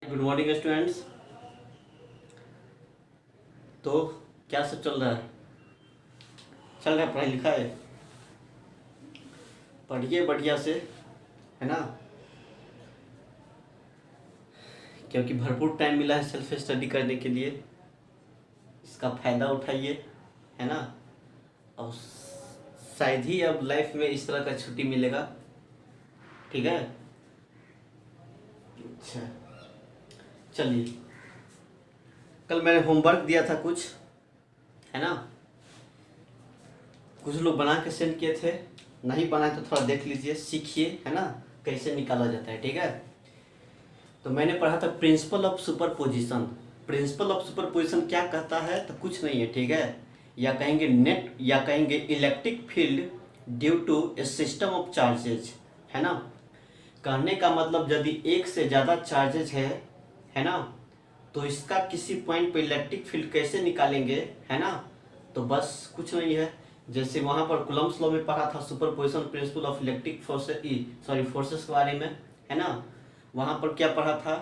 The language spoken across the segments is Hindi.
Good morning students. तो क्या सब चल रहा है? चल रहा है पढ़ाई लिखाई? पढ़िए बढ़िया से, है ना, क्योंकि भरपूर टाइम मिला है सेल्फ स्टडी करने के लिए। इसका फ़ायदा उठाइए, है ना। और शायद ही अब लाइफ में इस तरह का छुट्टी मिलेगा। ठीक है, अच्छा चलिए। कल मैंने होमवर्क दिया था कुछ, है ना, कुछ लोग बना के सेंड किए थे। नहीं बनाए तो थोड़ा देख लीजिए, सीखिए, है ना, कैसे निकाला जाता है। ठीक है, तो मैंने पढ़ा था principle of superposition. Principle of superposition क्या कहता है? तो कुछ नहीं है, ठीक है, या कहेंगे नेट, या कहेंगे electric field due to a system of charges, है ना। कहने का मतलब यदि एक से ज़्यादा चार्जेज है ना, तो इसका किसी पॉइंट पे इलेक्ट्रिक फील्ड कैसे निकालेंगे, है ना। तो बस कुछ नहीं है, जैसे वहाँ पर कूलम्ब्स लॉ में पढ़ा था superposition principle of electric forces के बारे में, है ना। वहाँ पर क्या पढ़ा था?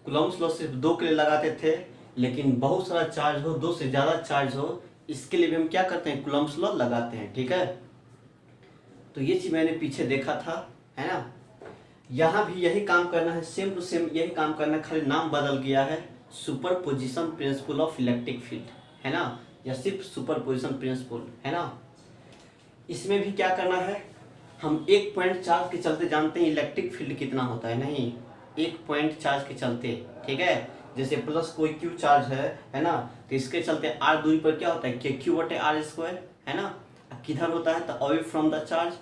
कूलम्ब्स लॉ सिर्फ दो के लिए लगाते थे, लेकिन बहुत सारा चार्ज हो, दो से ज़्यादा चार्ज हो, इसके लिए भी हम क्या करते हैं? कूलम्ब्स लॉ लगाते हैं। ठीक है, तो ये चीज़ मैंने पीछे देखा था, है ना। यहाँ भी यही काम करना है, सेम टू सेम यही काम करना है, खाली नाम बदल गया है, superposition principle of electric field, है ना, या सिर्फ सुपरपोजिशन प्रिंसिपल, है ना। इसमें भी क्या करना है, हम एक पॉइंट चार्ज के चलते जानते हैं इलेक्ट्रिक फील्ड कितना होता है, नहीं, एक पॉइंट चार्ज के चलते, ठीक है। जैसे प्लस कोई क्यू चार्ज है ना, तो इसके चलते आर दूरी पर क्या होता है? के क्यू बटे आर स्क्वायर, है ना। किधर होता है? तो अवे फ्रॉम द चार्ज।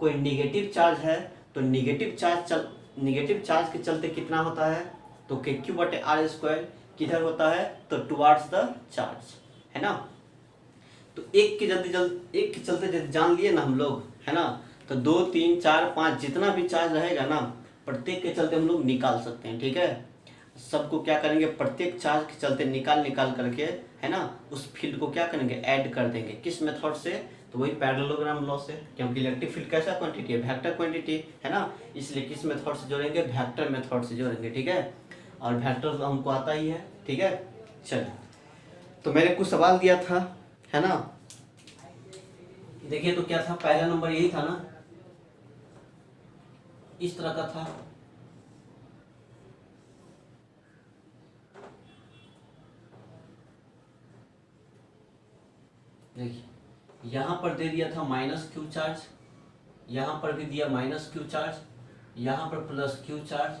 कोई निगेटिव चार्ज है तो निगेटिव चार्ज के चलते कितना होता है? तो के क्यू बटे आर स्क्वायर। किधर होता है? तो टुवार्ड्स द चार्ज, है ना। तो एक के चलते जल्दी जान लिए ना हम लोग, है ना, तो 2 3 4 5 जितना भी चार्ज रहेगा ना, प्रत्येक के चलते हम लोग निकाल सकते हैं। ठीक है, सबको क्या करेंगे? प्रत्येक चार्ज के चलते निकाल करके, है ना, उस फील्ड को क्या करेंगे? ऐड कर देंगे। किस मेथड से? तो वही पैरेललोग्राम लॉ से, क्योंकि इलेक्ट्रिक फील्ड कैसा क्वांटिटी है? वेक्टर क्वांटिटी, है ना, इसलिए किस मेथड से जोड़ेंगे? वेक्टर मेथड से जोड़ेंगे। ठीक है, और वेक्टर तो हमको आता ही है। ठीक है, चलिए, तो मैंने कुछ सवाल दिया था, है ना, देखिए। तो क्या था? पहला नंबर यही था ना, इस तरह का था। देखिए, यहां पर दे दिया था माइनस क्यू चार्ज, यहां पर भी दिया माइनस क्यू चार्ज, यहां पर प्लस क्यू चार्ज,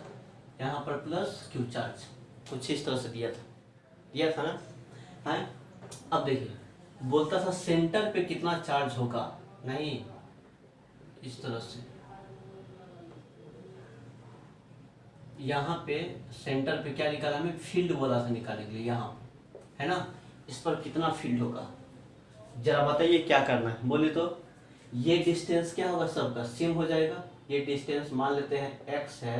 यहां पर प्लस क्यू चार्ज, कुछ इस तरह से दिया था ना, है। अब देखिए, बोलता था सेंटर पे कितना चार्ज होगा, नहीं, इस तरह से यहाँ पे सेंटर पे क्या निकाला? हमें फील्ड बोला था निकालने के लिए, यहाँ, है ना, इस पर कितना फील्ड होगा, जरा बताइए क्या करना है? बोले तो ये डिस्टेंस क्या होगा? सबका सेम हो जाएगा। ये डिस्टेंस मान लेते हैं x है,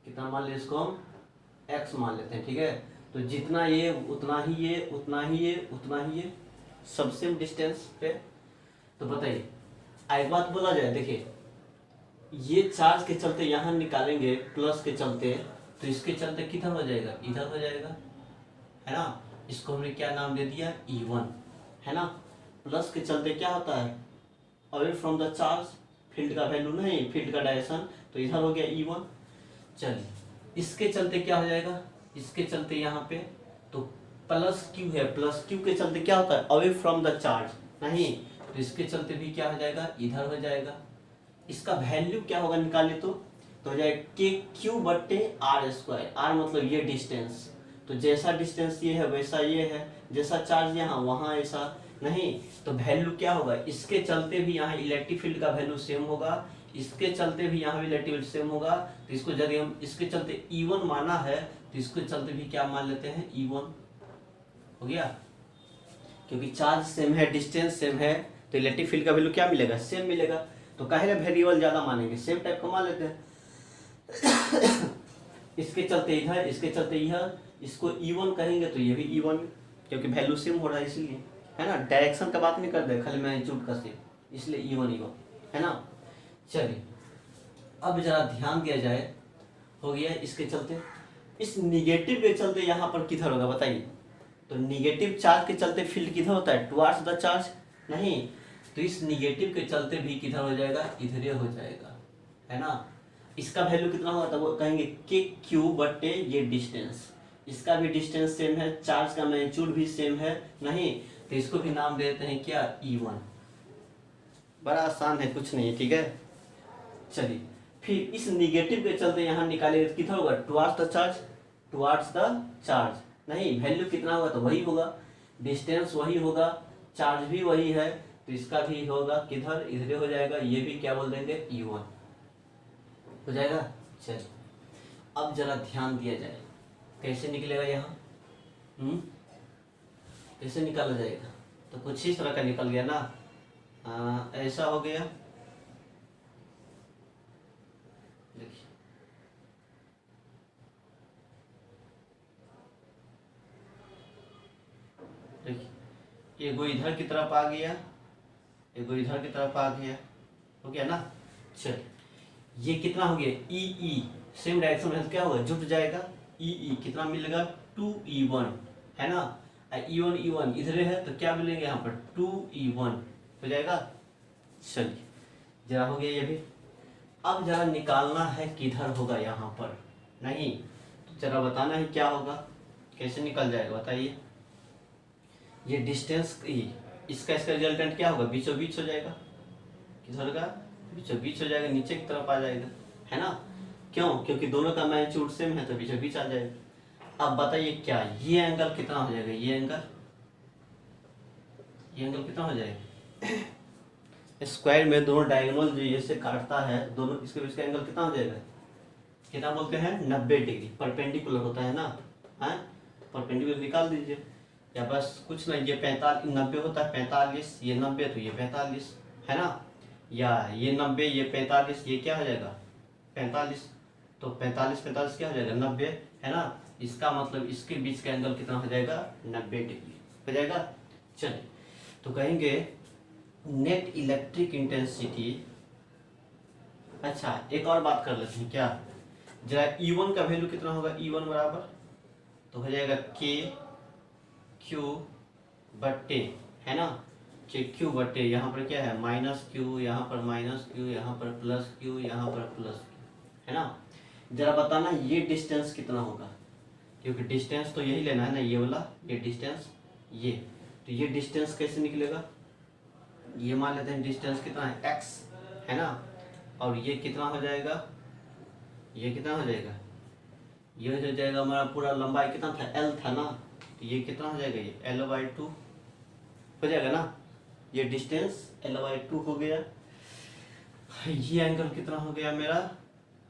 कितना मान ले? इसको हम x मान लेते हैं। ठीक है, तो जितना ये उतना ही ये, उतना ही ये, उतना ही ये, सब सेम डिस्टेंस पे। तो बताइए, एक बात बोला जाए, देखिए, ये चार्ज के चलते यहाँ निकालेंगे प्लस के चलते, तो इसके चलते किधर हो जाएगा? इधर हो जाएगा, है ना। इसको हमने क्या नाम दे दिया? E1, है ना। प्लस के चलते क्या होता है? Away from the charge, field का वैल्यू नहीं, फील्ड का डायरेक्शन, तो इधर हो गया E1। चलिए, इसके चलते क्या हो जाएगा? इसके चलते यहाँ पे तो प्लस क्यू है, प्लस क्यू के चलते क्या होता है? अवे फ्रॉम द चार्ज, नहीं, तो इसके चलते भी क्या हो जाएगा? इधर हो जाएगा। इसका वैल्यू क्या होगा निकाले तो हो जाएगा के क्यू बट्टे आर स्क्वायर। आर मतलब ये डिस्टेंस, तो जैसा डिस्टेंस ये है वैसा ये है, जैसा चार्ज यहाँ वहाँ ऐसा नहीं, तो वैल्यू क्या होगा? इसके चलते भी यहाँ इलेक्ट्रिक फील्ड का वैल्यू सेम होगा, इसके चलते भी यहाँ भी इलेक्ट्रिक फील्ड सेम होगा। तो इसको यदि हम इसके चलते E1 माना है, तो इसके चलते भी क्या मान लेते हैं? E1 हो गया, क्योंकि चार्ज सेम है, डिस्टेंस सेम है, तो इलेक्ट्रिक फील्ड का वैल्यू क्या मिलेगा? सेम मिलेगा। तो काहे वेरिएबल ज्यादा मानेंगे? सेम टाइप का मान लेते हैं। इसके चलते इधर, इसके चलते इधर, इसको E1 कहेंगे तो ये भी E1, क्योंकि वैल्यू सेम हो रहा है इसलिए, है ना। डायरेक्शन का बात नहीं कर दे, खाली मैग्नीट्यूड का सेम, इसलिए E1, है ना। चलिए, अब जरा ध्यान दिया जाए, हो गया इसके चलते। इस निगेटिव के चलते यहाँ पर किधर होगा बताइए। तो निगेटिव चार्ज के चलते फील्ड किधर होता है, टुवार्ड्स द चार्ज नहीं। तो इस निगेटिव के चलते भी किधर हो जाएगा, इधर हो जाएगा, है ना। इसका वैल्यू कितना होगा, तो वो कहेंगे के क्यू बटे ये डिस्टेंस। इसका भी डिस्टेंस सेम है, चार्ज का मैग्नीट्यूड भी सेम है नहीं। तो इसको भी नाम देते हैं क्या, E1। बड़ा आसान है, कुछ नहीं है, ठीक है। चलिए फिर इस निगेटिव के चलते यहाँ निकालेंगे तो कितना होगा, towards the charge, towards the charge नहीं। वैल्यू कितना होगा, तो वही होगा, डिस्टेंस वही होगा, चार्ज भी वही है, तो इसका भी होगा किधर, इधर हो जाएगा। ये भी क्या बोल देंगे, E1 हो जाएगा। चलिए अब जरा ध्यान दिया जाए कैसे निकलेगा यहाँ, कैसे निकाला जाएगा। तो कुछ इस तरह का निकल गया ना, ऐसा हो गया। देखिए देखिए, एगो इधर की तरफ आ गया, एगो इधर की तरफ आ गया, हो गया ना। चल ये कितना हो गया, ई सेम डायरेक्शन में क्या होगा, जुट जाएगा। ई कितना मिलेगा, 2E1 है ना। E1 इधर है तो क्या मिलेंगे यहाँ पर, 2E1 हो जाएगा। चलिए जरा हो गया ये भी। अब जरा निकालना है किधर होगा यहाँ पर नहीं, तो जरा बताना है क्या होगा, कैसे निकल जाएगा बताइए। ये डिस्टेंस इसका रिजल्टेंट क्या होगा, बीचों बीच हो जाएगा, किधर का, बीचों बीच हो जाएगा, नीचे की तरफ आ जाएगा, है ना। क्यों, क्योंकि दोनों का मैग्नीट्यूड सेम है तो बीचों बीच आ जाएगा। अब बताइए क्या ये एंगल कितना हो जाएगा, ये एंगल कितना हो जाएगा। स्क्वायर में दोनों डायगोनल जो ये से काटता है, दोनों इसके बीच का एंगल कितना हो जाएगा, कितना बोलते हैं, 90 डिग्री। परपेंडिकुलर होता है ना, है परपेंडिकुलर निकाल दीजिए, या बस कुछ नहीं, ये 45 90 होता है, 45 ये 90 तो ये 45 है ना, या ये 90 ये 45 ये क्या हो जाएगा 45, तो 45 क्या हो जाएगा 90 है ना। इसका मतलब इसके बीच का एंगल कितना हो जाएगा, 90 डिग्री हो जाएगा। चलिए तो कहेंगे नेट इलेक्ट्रिक इंटेंसिटी। अच्छा एक और बात कर लेते हैं क्या, जरा E1 का वैल्यू कितना होगा, E1 बराबर तो हो जाएगा के क्यू बट्टे, है ना, के क्यू बट्टे, यहाँ पर क्या है माइनस क्यू, यहाँ पर माइनस क्यू, यहाँ पर प्लस क्यू, यहाँ पर प्लस क्यू, है ना। जरा बताना ये डिस्टेंस कितना होगा, क्योंकि डिस्टेंस तो यही लेना है ना, ये वाला ये डिस्टेंस ये, तो ये डिस्टेंस कैसे निकलेगा, ये मान लेते हैं डिस्टेंस कितना है x है ना, और ये कितना हो जाएगा, ये कितना हो जाएगा, ये हो जाएगा हमारा पूरा लंबाई कितना था l था ना, तो ये कितना हो जाएगा, ये L/2 हो जाएगा ना, ये डिस्टेंस L/2 हो गया। ये एंगल कितना हो गया मेरा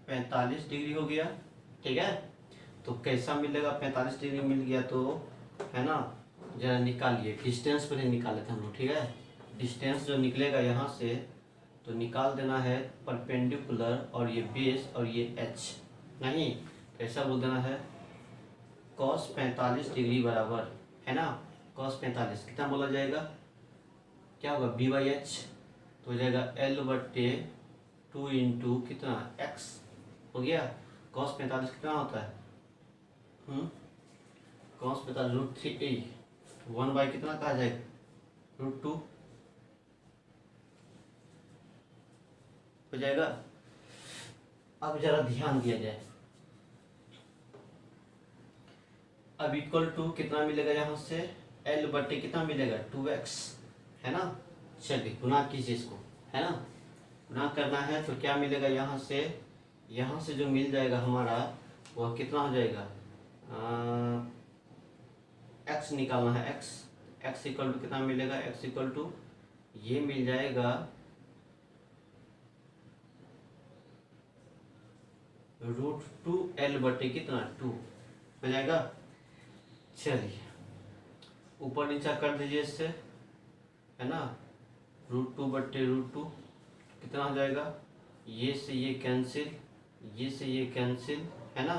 45 डिग्री हो गया, ठीक है। तो कैसा मिलेगा, 45 डिग्री मिल गया तो, है ना। जरा निकालिए, डिस्टेंस पहले निकाल लेते हम लोग, ठीक है। डिस्टेंस जो निकलेगा यहाँ से तो निकाल देना है परपेंडिकुलर, और ये बेस और ये h नहीं, कैसा बोल देना है cos 45 डिग्री बराबर, है ना, cos 45 कितना बोला जाएगा, क्या होगा b/h, तो हो जाएगा L/2 इंटू कितना x हो गया। cos 45 कितना होता है, cos 45 √3a, 1/, कितना कहा जाएगा √2 हो जाएगा। अब जरा ध्यान दिया जाए, अब इक्वल टू कितना मिलेगा यहाँ से, L/, कितना मिलेगा 2x, है ना। चलिए गुना कीजिए इसको, है ना, गुना करना है तो क्या मिलेगा यहाँ से जो मिल जाएगा हमारा वह कितना हो जाएगा, x निकालना है, x इक्वल टू कितना मिलेगा, x इक्वल टू ये मिल जाएगा √2L/, कितना 2 हो जाएगा। चलिए ऊपर नीचा कर दीजिए इससे, है ना, √2/√2 कितना हो जाएगा, ये से ये कैंसिल, ये से ये कैंसिल, है ना,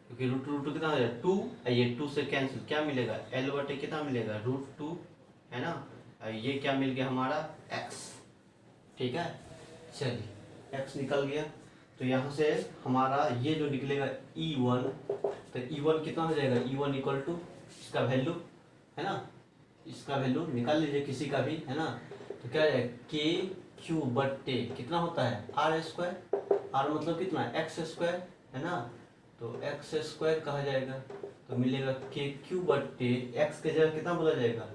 क्योंकि √2 कितना हो जाएगा 2, ये 2 से कैंसिल क्या मिलेगा L/, कितना मिलेगा √2, है ना, और ये क्या मिल गया हमारा x, ठीक है। चलिए x निकल गया, तो यहाँ से हमारा ये जो निकलेगा E1, तो E1 कितना हो जाएगा, E1 इक्वल टू इसका वैल्यू है ना, इसका वैल्यू निकाल लीजिए किसी का भी, है ना। तो क्या है के क्यू बट्टे कितना होता है आर स्क्वायर, आर मतलब कितना एक्स स्क्वायर, है ना। तो एक्स स्क्वायर कहा जाएगा, तो मिलेगा के क्यू बट्टे एक्स के जगह कितना बोला जाएगा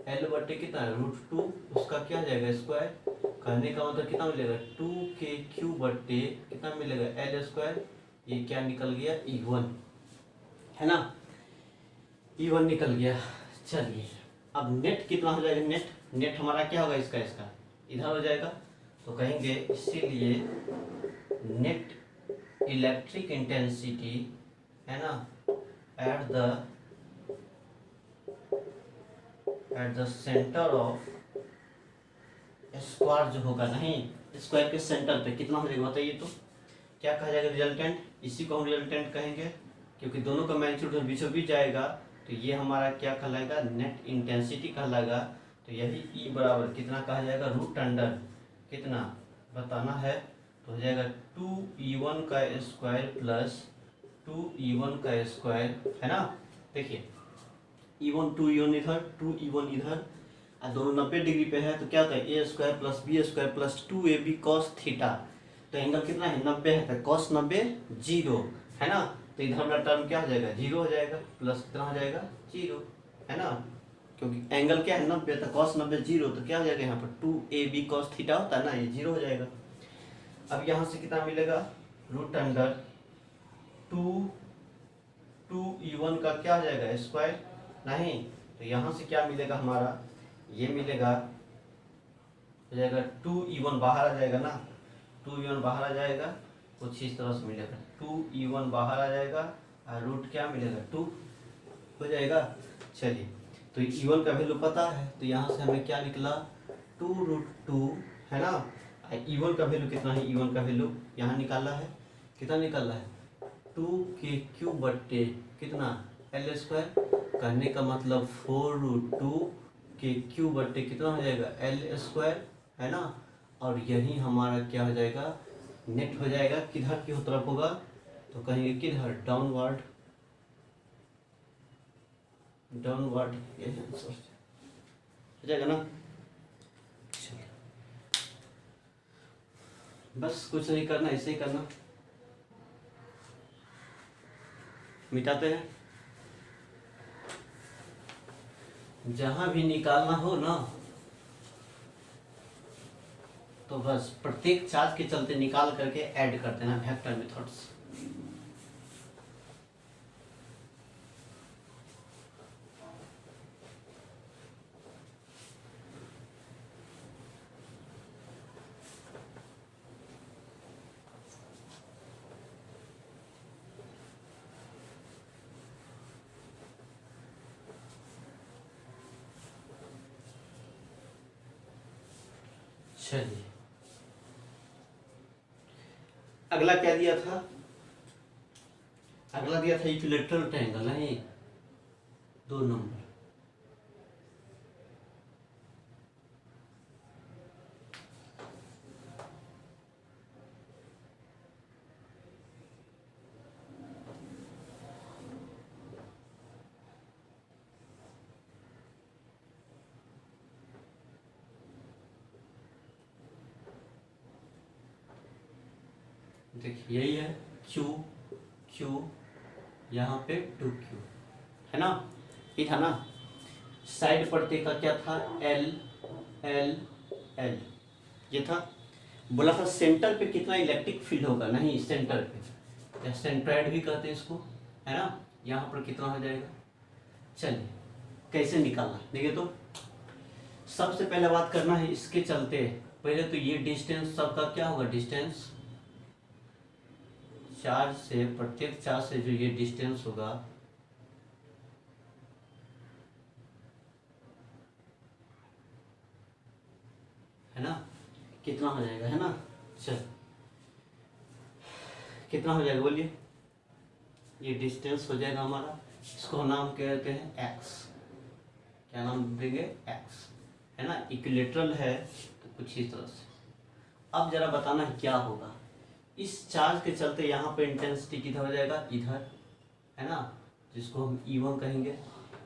एल बट्टे कितना है √2, उसका क्या जाएगा स्क्वायर, कहने का मतलब कितना मिलेगा 2k³ बट्टे कितना मिलेगा एल स्क्वायर, ये क्या निकल गया E1, है ना, E1 निकल गया। चलिए अब नेट कितना हो जाएगा, नेट हमारा क्या होगा, इसका इधर हो जाएगा, तो कहेंगे इसीलिए नेट इलेक्ट्रिक इंटेंसिटी, है ना, at the centre of square जो होगा, नहीं स्क्वायर के सेंटर पे कितना हो जाएगा बताइए, तो क्या कहा जाएगा रिजल्टेंट, इसी को हम रिजल्टेंट कहेंगे, क्योंकि दोनों का मैग्नीट्यूड बीचों बीच जाएगा, तो ये हमारा क्या कहलाएगा नेट इंटेंसिटी कहलाएगा। तो यही E बराबर कितना कहा जाएगा √अंडर कितना बताना है, तो हो जाएगा 2E1 का स्क्वायर प्लस 2E1 का स्क्वायर, है ना। देखिए E1 2E1 इधर 2E1 इधर, और दोनों 90 डिग्री पे है, तो क्या होता है A² plus B² plus 2AB cos theta, तो एंगल कितना है 90 है, तो cos 90 0, है ना। तो इधर वाला टर्म क्या हो जाएगा 0 हो जाएगा, प्लस कितना हो जाएगा 0, है ना, क्योंकि एंगल क्या है 90, तो cos 90 0, तो क्या हो जाएगा यहाँ पर 2AB cos थीटा होता है ना, ये 0 हो जाएगा। अब यहाँ से कितना मिलेगा √अंडर 2E1 का क्या हो जाएगा स्क्वायर, नहीं, तो यहाँ से क्या मिलेगा हमारा, ये मिलेगा हो जाएगा 2E1 बाहर आ जाएगा ना, 2E1 बाहर आ जाएगा, कुछ इस तरह से मिलेगा 2E1 बाहर आ जाएगा, और रूट क्या मिलेगा 2 हो जाएगा। चलिए तो E1 का वैल्यू पता है, तो यहाँ से हमें क्या निकला 2√2, है ना। E1 का वैल्यू कितना है, E1 का वैल्यू यहाँ निकाला है, कितना निकाला है 2k³ बट्टे कितना एल स्क्वायर, कहने का मतलब 4√2k³ बट्टे कितना हो जाएगा एल स्क्वायर, है ना। और यही हमारा क्या हो जाएगा नेट हो जाएगा, किधर की तरफ होगा, तो कहेंगे किधर डाउनवर्ड, ये आंसर हो जाएगा ना। बस कुछ नहीं करना, ऐसे ही करना, मिटाते हैं, जहां भी निकालना हो ना, तो बस प्रत्येक चार्ज के चलते निकाल करके ऐड कर देना वेक्टर मेथड्स। चलिए अगला क्या दिया था, अगला दिया था इक्विलैटरल ट्रायंगल, नहीं 2 नंबर। देखिए यही है Q Q, यहाँ पे 2Q, है ना, ये था ना। साइड प्रत्येक का क्या था L L L, ये था। बोला था सेंटर पे कितना इलेक्ट्रिक फील्ड होगा, नहीं सेंटर पे या सेंट्राइड भी कहते हैं इसको, है ना। यहाँ पर कितना हो जाएगा, चलिए कैसे निकालना, देखिए तो सबसे पहले बात करना है इसके चलते, पहले तो ये डिस्टेंस सबका क्या होगा, डिस्टेंस चार्ज से, प्रत्येक चार्ज से जो ये डिस्टेंस होगा, है ना, कितना हो जाएगा, है ना। चल कितना हो जाएगा बोलिए, ये डिस्टेंस हो जाएगा हमारा, इसको नाम क्या कहते हैं x, क्या नाम देंगे x, है ना। इक्विलैटरल है तो कुछ इस तरह से। अब जरा बताना है क्या होगा, इस चार्ज के चलते यहाँ पे इंटेंसिटी किधर हो जाएगा, इधर, है ना, जिसको हम E1 कहेंगे।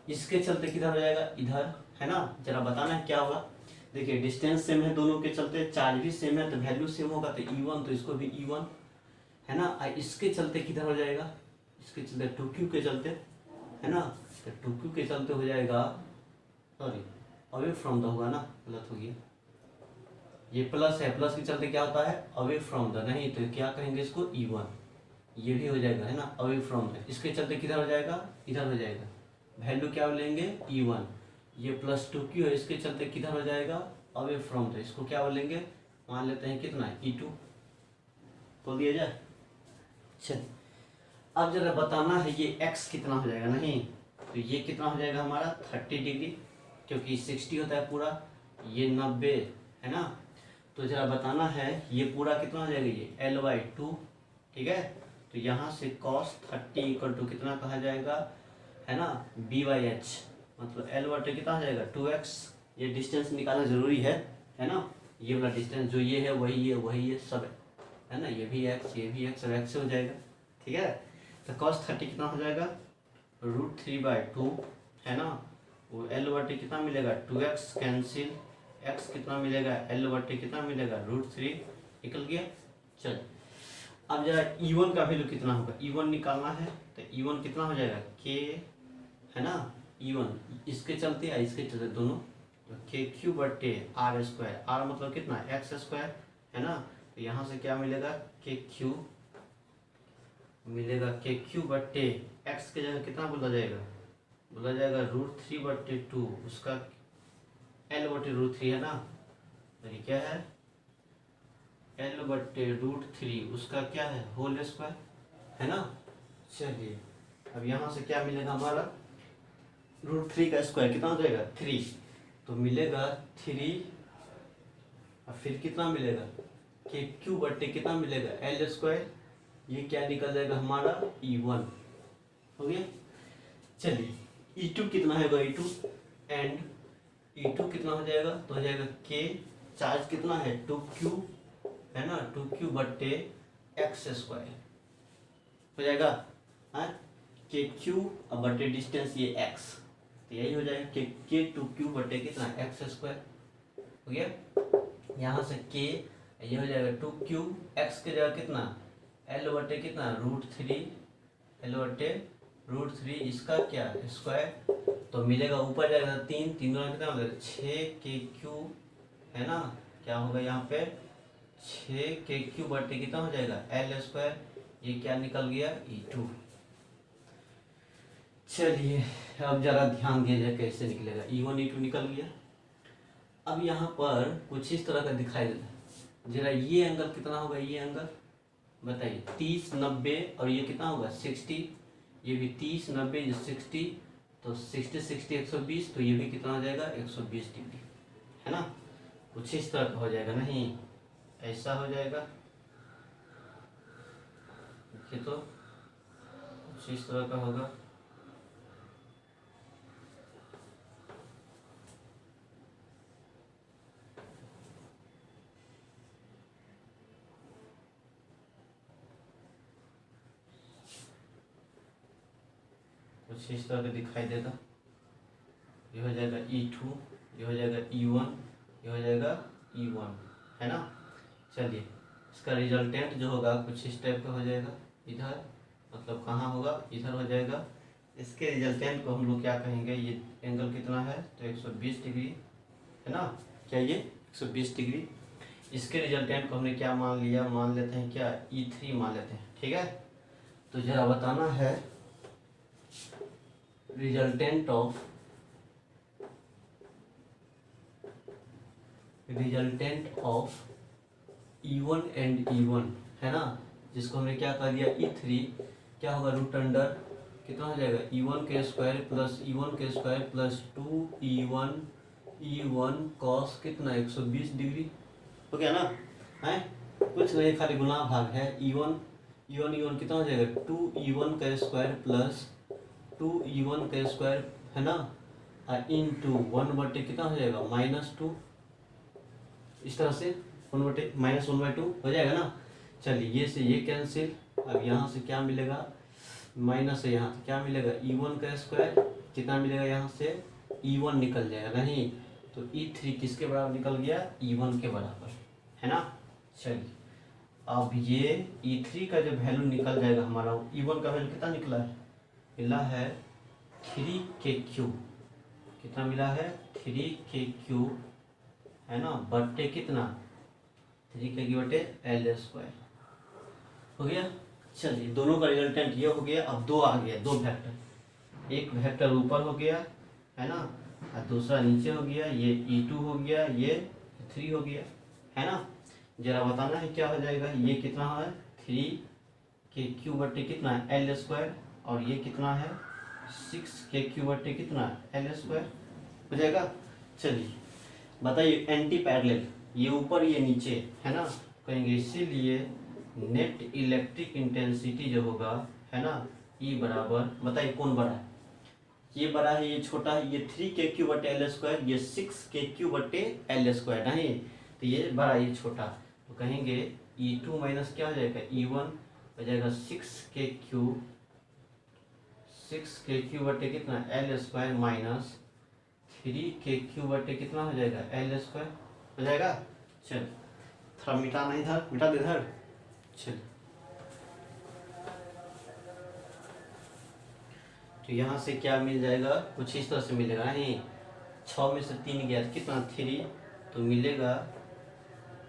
इसके चलते किधर हो जाएगा, इधर, है ना। जरा बताना है क्या होगा। देखिए डिस्टेंस सेम है दोनों के चलते, चार्ज भी सेम है तो वैल्यू सेम होगा, तो E1 तो इसको भी E1, है ना। इसके चलते किधर हो जाएगा, इसके चलते 2Q के चलते, है ना, तो 2Q के चलते हो जाएगा, सॉरी अवे फ्रॉम द होगा ना, गलत हो गया, ये प्लस है, प्लस के चलते क्या होता है, अवे फ्रॉम द, नहीं तो क्या कहेंगे इसको, E1, ये भी हो जाएगा, है ना, अवे फ्रॉम द। इसके चलते किधर हो जाएगा, इधर हो जाएगा, वैल्यू क्या लेंगे, E1। ये प्लस 2Q है, इसके चलते किधर हो जाएगा, अवे फ्रॉम द, इसको क्या बोलेंगे, मान लेते हैं कितना, E2 बोल दिया जाए। चल अब जरा बताना है ये x कितना हो जाएगा, नहीं तो ये कितना हो जाएगा हमारा 30 डिग्री, क्योंकि 60 होता है पूरा, ये 90, है ना। तो जरा बताना है ये पूरा कितना हो जाएगा, ये L/2, ठीक है। तो यहाँ से cos 30 इक्वल टू कितना कहा जाएगा, है ना, B/h, मतलब L/2 कितना हो जाएगा 2x। ये डिस्टेंस निकालना जरूरी है ना। ये वाला डिस्टेंस जो ये है वही है, वही है, सब है ना, ये भी x, ये भी x, सब x से हो जाएगा, ठीक है। तो cos 30 कितना हो जाएगा, √3/2, है ना। वो L/2 कितना मिलेगा, 2x कैंसिल, x कितना मिलेगा, L/2 कितना मिलेगा, √3, निकल गया। चल अब जरा E1 का वैल्यू कितना होगा, E1 निकालना है, तो E1 कितना हो जाएगा, k, है ना, E1 इसके चलते या इसके चलते दोनों, तो KQ/r², r मतलब कितना, x², है ना। तो यहाँ से क्या मिलेगा, KQ मिलेगा, KQ/x के जगह कितना बोला जाएगा, √3/2, उसका L/√3, है ना। तो ये क्या है, L/√3, उसका क्या है, होल स्क्वायर, है ना। चलिए अब यहाँ से क्या मिलेगा हमारा, √3 का स्क्वायर कितना हो जाएगा 3, तो मिलेगा 3, और फिर कितना मिलेगा, KQ/, कितना मिलेगा L², ये क्या निकल जाएगा हमारा E1, हो गया। चलिए E2 कितना होगा, E2 एंड E2 कितना हो जाएगा, तो हो जाएगा K, चार्ज कितना है 2Q, है ना, 2Q/x² हो जाएगा, हाँ, KQ और बटे डिस्टेंस ये x, तो यही हो जाएगा K 2Q/ कितना x² हो गया। यहाँ से K ये हो जाएगा 2Q, x के जगह कितना L/, कितना √3, L/√3, इसका क्या स्क्वायर, तो मिलेगा ऊपर जाएगा 3, 3 कितना मिलेगा 6KQ, है ना, क्या होगा यहाँ पे 6KQ/, कितना हो जाएगा L², ये क्या निकल गया E2। चलिए अब जरा ध्यान दिया जाए कैसे निकलेगा, E1 E2 निकल गया। अब यहाँ पर कुछ इस तरह का दिखाई देता है, जरा ये एंगल कितना होगा, ये एंगल बताइए 30, 90, और ये कितना होगा 60, ये भी 30, 90, 60, तो 60, 60, 120, तो ये भी कितना हो जाएगा 120 डिग्री, है ना। कुछ इस तरह का हो जाएगा, नहीं ऐसा हो जाएगा, देखिए तो कुछ इस तरह का होगा, कुछ इस तरह का दिखाई देगा। ये हो जाएगा E2, ये हो जाएगा E1, ये हो जाएगा E1, है ना। चलिए इसका रिजल्टेंट जो होगा कुछ इस टाइप का हो जाएगा, इधर मतलब कहाँ होगा, इधर हो जाएगा। इसके रिजल्टेंट को हम लोग क्या कहेंगे, ये एंगल कितना है तो 120 डिग्री, है ना, क्या ये 120 डिग्री। इसके रिजल्टेंट को हमने क्या मान लिया, मान लेते हैं क्या E3 मान लेते हैं, ठीक है। तो जरा बताना है resultant of E1 and E1, है ना, जिसको हमने क्या कर दिया E3, क्या होगा रूट अंडर कितना हो जाएगा E1 के स्क्वायर प्लस E1 के स्क्वायर प्लस 2E1 कॉस कितना 120 डिग्री हो गया ना, है कुछ नहीं खाली गुना भाग है। E1 कितना हो जाएगा 2E1 का स्क्वायर प्लस 2E1 का स्क्वायर, है ना, इंटू 1/, कितना हो जाएगा -2, इस तरह से 1/, -1/2 हो जाएगा ना। चलिए ये से ये कैंसिल, अब यहाँ से क्या मिलेगा, माइनस है, यहाँ से क्या मिलेगा E1 का स्क्वायर, कितना मिलेगा यहाँ से E1 निकल जाएगा, नहीं तो E3 किसके बराबर निकल गया, E1 के बराबर, है ना। चलिए अब ये E3 का जो वैल्यू निकल जाएगा हमारा, E1 का वैल्यू कितना निकला है, मिला है 3k3, कितना मिला है 3k3, है ना, बट्टे कितना 3k3 बट्टे L² हो गया। चलिए दोनों का रिजल्टेंट ये हो गया। अब दो आ गया, दो वेक्टर, एक वेक्टर ऊपर हो गया, है ना, और दूसरा नीचे हो गया, ये E2 हो गया, ये 3 हो गया, है ना। जरा बताना है क्या हो जाएगा, ये कितना है 3k3 बट्टे कितना है L², और ये कितना है 6k3 बट्टे कितना है L² हो जाएगा। चलिए बताइए एंटी पैरेलल, ये ऊपर ये नीचे, है ना, कहेंगे इसीलिए नेट इलेक्ट्रिक इंटेंसिटी जो होगा, है ना, E बराबर, बताइए कौन बड़ा है, ये बड़ा है ये छोटा है, ये 3k3 बट्टे L², ये 6k3 बट्टे L², नहीं तो ये बड़ा ये छोटा, तो कहेंगे E2 माइनस क्या हो जाएगा E1 हो जाएगा 6k3 बट्टे कितना L² माइनस 3k3 बट्टे कितना हो जाएगा L² हो जाएगा। चल थोड़ा मिटाना इधर, मिटा दे इधर। चल तो यहाँ से क्या मिल जाएगा, कुछ इस तरह से मिलेगा, नहीं 6 में से 3 गया कितना 3, तो मिलेगा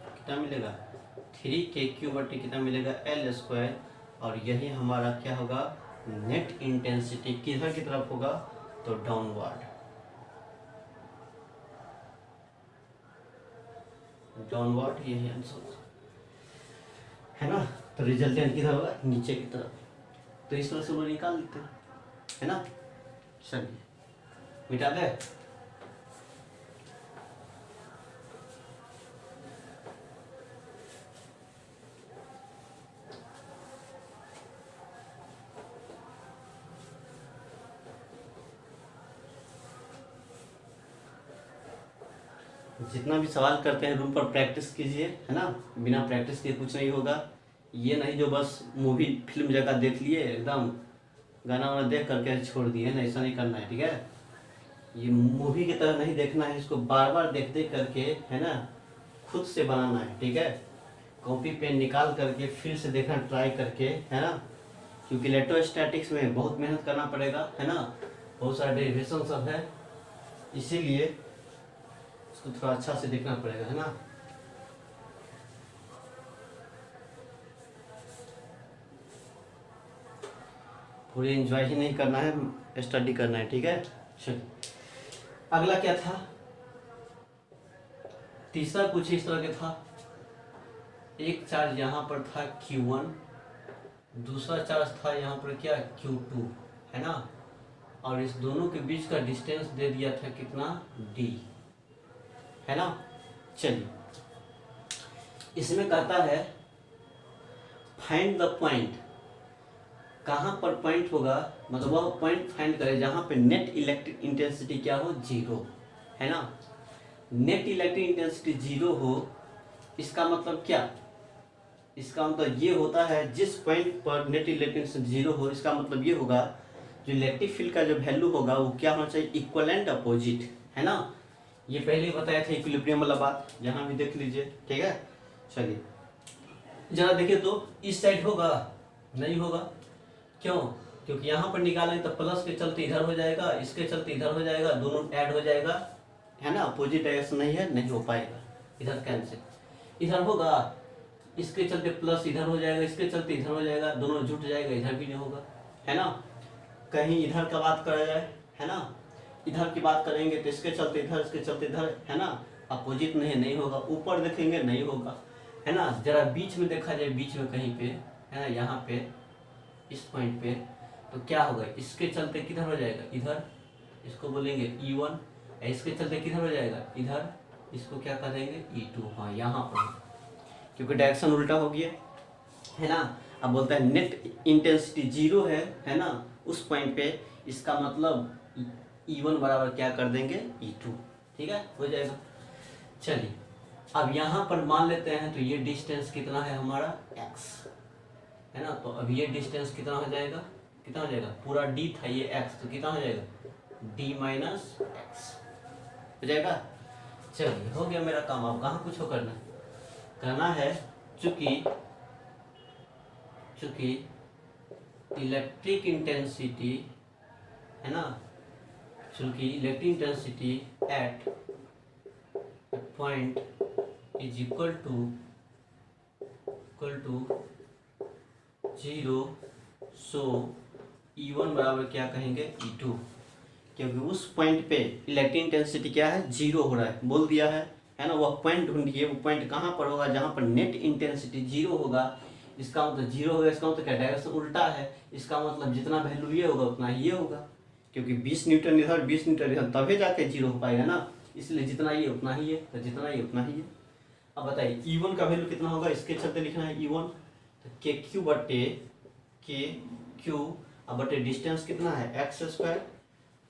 कितना मिलेगा 3k3 बट्टे कितना मिलेगा L², और यही हमारा क्या होगा नेट इंटेंसिटी किधर की तरफ होगा, तो डाउनवर्ड, डाउनवर्ड यही आंसर है ना। तो रिजल्टेंट किधर होगा नीचे की तरफ, तो इस तरह से वो निकाल देते हैं, है ना। चलिए मिटा दे। जितना भी सवाल करते हैं रूम पर प्रैक्टिस कीजिए, है ना, बिना प्रैक्टिस के कुछ नहीं होगा। ये नहीं जो बस मूवी फिल्म जगह देख लिए एकदम गाना वाना देख करके छोड़ दिए ना, ऐसा नहीं करना है, ठीक है। ये मूवी की तरह नहीं देखना है, इसको बार बार देख देख करके, है ना, खुद से बनाना है, ठीक है। कॉपी पेन निकाल करके फिर से देखना ट्राई करके, है ना, क्योंकि इलेक्ट्रोस्टैटिक्स में बहुत मेहनत करना पड़ेगा, है ना, बहुत सारा डेरिवेशन सब है, इसीलिए इसको थोड़ा अच्छा से देखना पड़ेगा, है ना। पूरी एंजॉय ही नहीं करना है, स्टडी करना है, ठीक है। चलिए अगला क्या था, तीसरा कुछ इस तरह के था, एक चार्ज यहाँ पर था Q1, दूसरा चार्ज था यहाँ पर क्या Q2, है ना, और इस दोनों के बीच का डिस्टेंस दे दिया था कितना D, है ना। चलिए इसमें कहता है फाइंड द पॉइंट, कहाँ पर पॉइंट होगा, मतलब वह पॉइंट फाइंड करें जहाँ पे नेट इलेक्ट्रिक इंटेंसिटी क्या हो 0, है ना। नेट इलेक्ट्रिक इंटेंसिटी 0 हो, इसका मतलब क्या, इसका मतलब ये होता है जिस पॉइंट पर नेट इलेक्ट्रिक इंटेंसिटी 0 हो, इसका मतलब ये होगा जो इलेक्ट्रिक फील्ड का जो वैल्यू होगा वो क्या होना चाहिए इक्वल एंड अपोजिट, है ना। ये पहले ही बताया था इक्विलिब्रियम वाला बात, यहाँ भी देख लीजिए, ठीक है। चलिए जरा देखिए तो इस साइड होगा, नहीं होगा, क्यों, क्योंकि यहाँ पर निकालेंगे तो प्लस के चलते इधर हो जाएगा, इसके चलते इधर हो जाएगा, दोनों ऐड हो जाएगा, है ना। अपोजिट डायरेक्शन नहीं है, नहीं हो पाएगा, इधर कैंसिल, इधर होगा, इसके चलते प्लस इधर हो जाएगा, इसके चलते इधर हो जाएगा, दोनों जुट जाएगा, इधर भी नहीं होगा, है ना। कहीं इधर का बात करा जाए, है ना, इधर की बात करेंगे तो इसके चलते इधर, इसके चलते इधर, है ना, अपोजिट नहीं होगा। ऊपर देखेंगे नहीं होगा, है ना। जरा बीच में देखा जाए, बीच में कहीं पे, है ना, यहाँ पे इस पॉइंट पे, तो क्या होगा, इसके चलते किधर हो जाएगा इधर, इसको बोलेंगे E1, इसके चलते किधर हो जाएगा इधर, इसको क्या करेंगे E2, हाँ यहाँ पर, क्योंकि डायरेक्शन उल्टा हो गया, है ना। अब बोलता है नेट इंटेंसिटी 0 है ना, उस पॉइंट पे, इसका मतलब E1 बराबर क्या कर देंगे E2, ठीक है, हो जाएगा। चलिए अब यहाँ पर मान लेते हैं तो ये डिस्टेंस कितना है हमारा x है ना। तो अब ये डिस्टेंस कितना हो जाएगा, कितना हो जाएगा, पूरा d था ये x, तो कितना हो जाएगा d माइनस एक्स हो जाएगा। चलिए हो गया मेरा काम। अब कहाँ कुछ हो करना है, चूंकि इलेक्ट्रिक इंटेंसिटी है ना, चूंकि electric intensity at point is equal to 0, so E1 बराबर क्या कहेंगे E2, क्योंकि उस पॉइंट पे इलेक्ट्रिक इंटेंसिटी क्या है, 0 हो रहा है, बोल दिया है ना। वह पॉइंट ढूंढिए, वो पॉइंट कहाँ पर होगा, जहाँ पर नेट इंटेंसिटी 0 होगा। इसका मतलब 0 होगा, इसका मतलब क्या, डायरेक्शन उल्टा है। इसका मतलब जितना वैल्यू ये होगा उतना ही ये होगा, क्योंकि 20 न्यूटन इधर 20 न्यूटन इधर, तभी जाके 0 हो पाएगा ना। इसलिए जितना ये उतना ही है, तो जितना ये उतना ही है। अब बताइए E1 का वैल्यू कितना होगा, इसके चलते लिखना है E1, तो के क्यू अब बटे डिस्टेंस कितना है x²,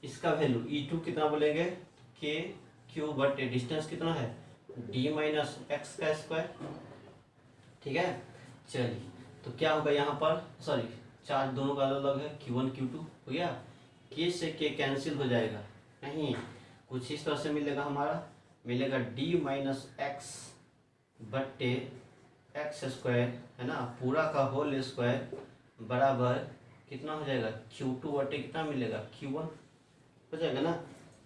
इसका वैल्यू E2 कितना बोलेंगे, के क्यू बटे डिस्टेंस कितना है d माइनस एक्स का स्क्वायर। ठीक है, चलिए तो क्या होगा यहाँ पर, सॉरी चार्ज दोनों का अलग है, Q1 Q2 हो गया, के से के कैंसिल हो जाएगा, नहीं कुछ इस तरह से मिलेगा, हमारा मिलेगा d माइनस एक्स बट्टे x² है ना, पूरा का होल स्क्वायर बराबर कितना हो जाएगा Q2 बटे कितना मिलेगा Q1 हो जाएगा ना।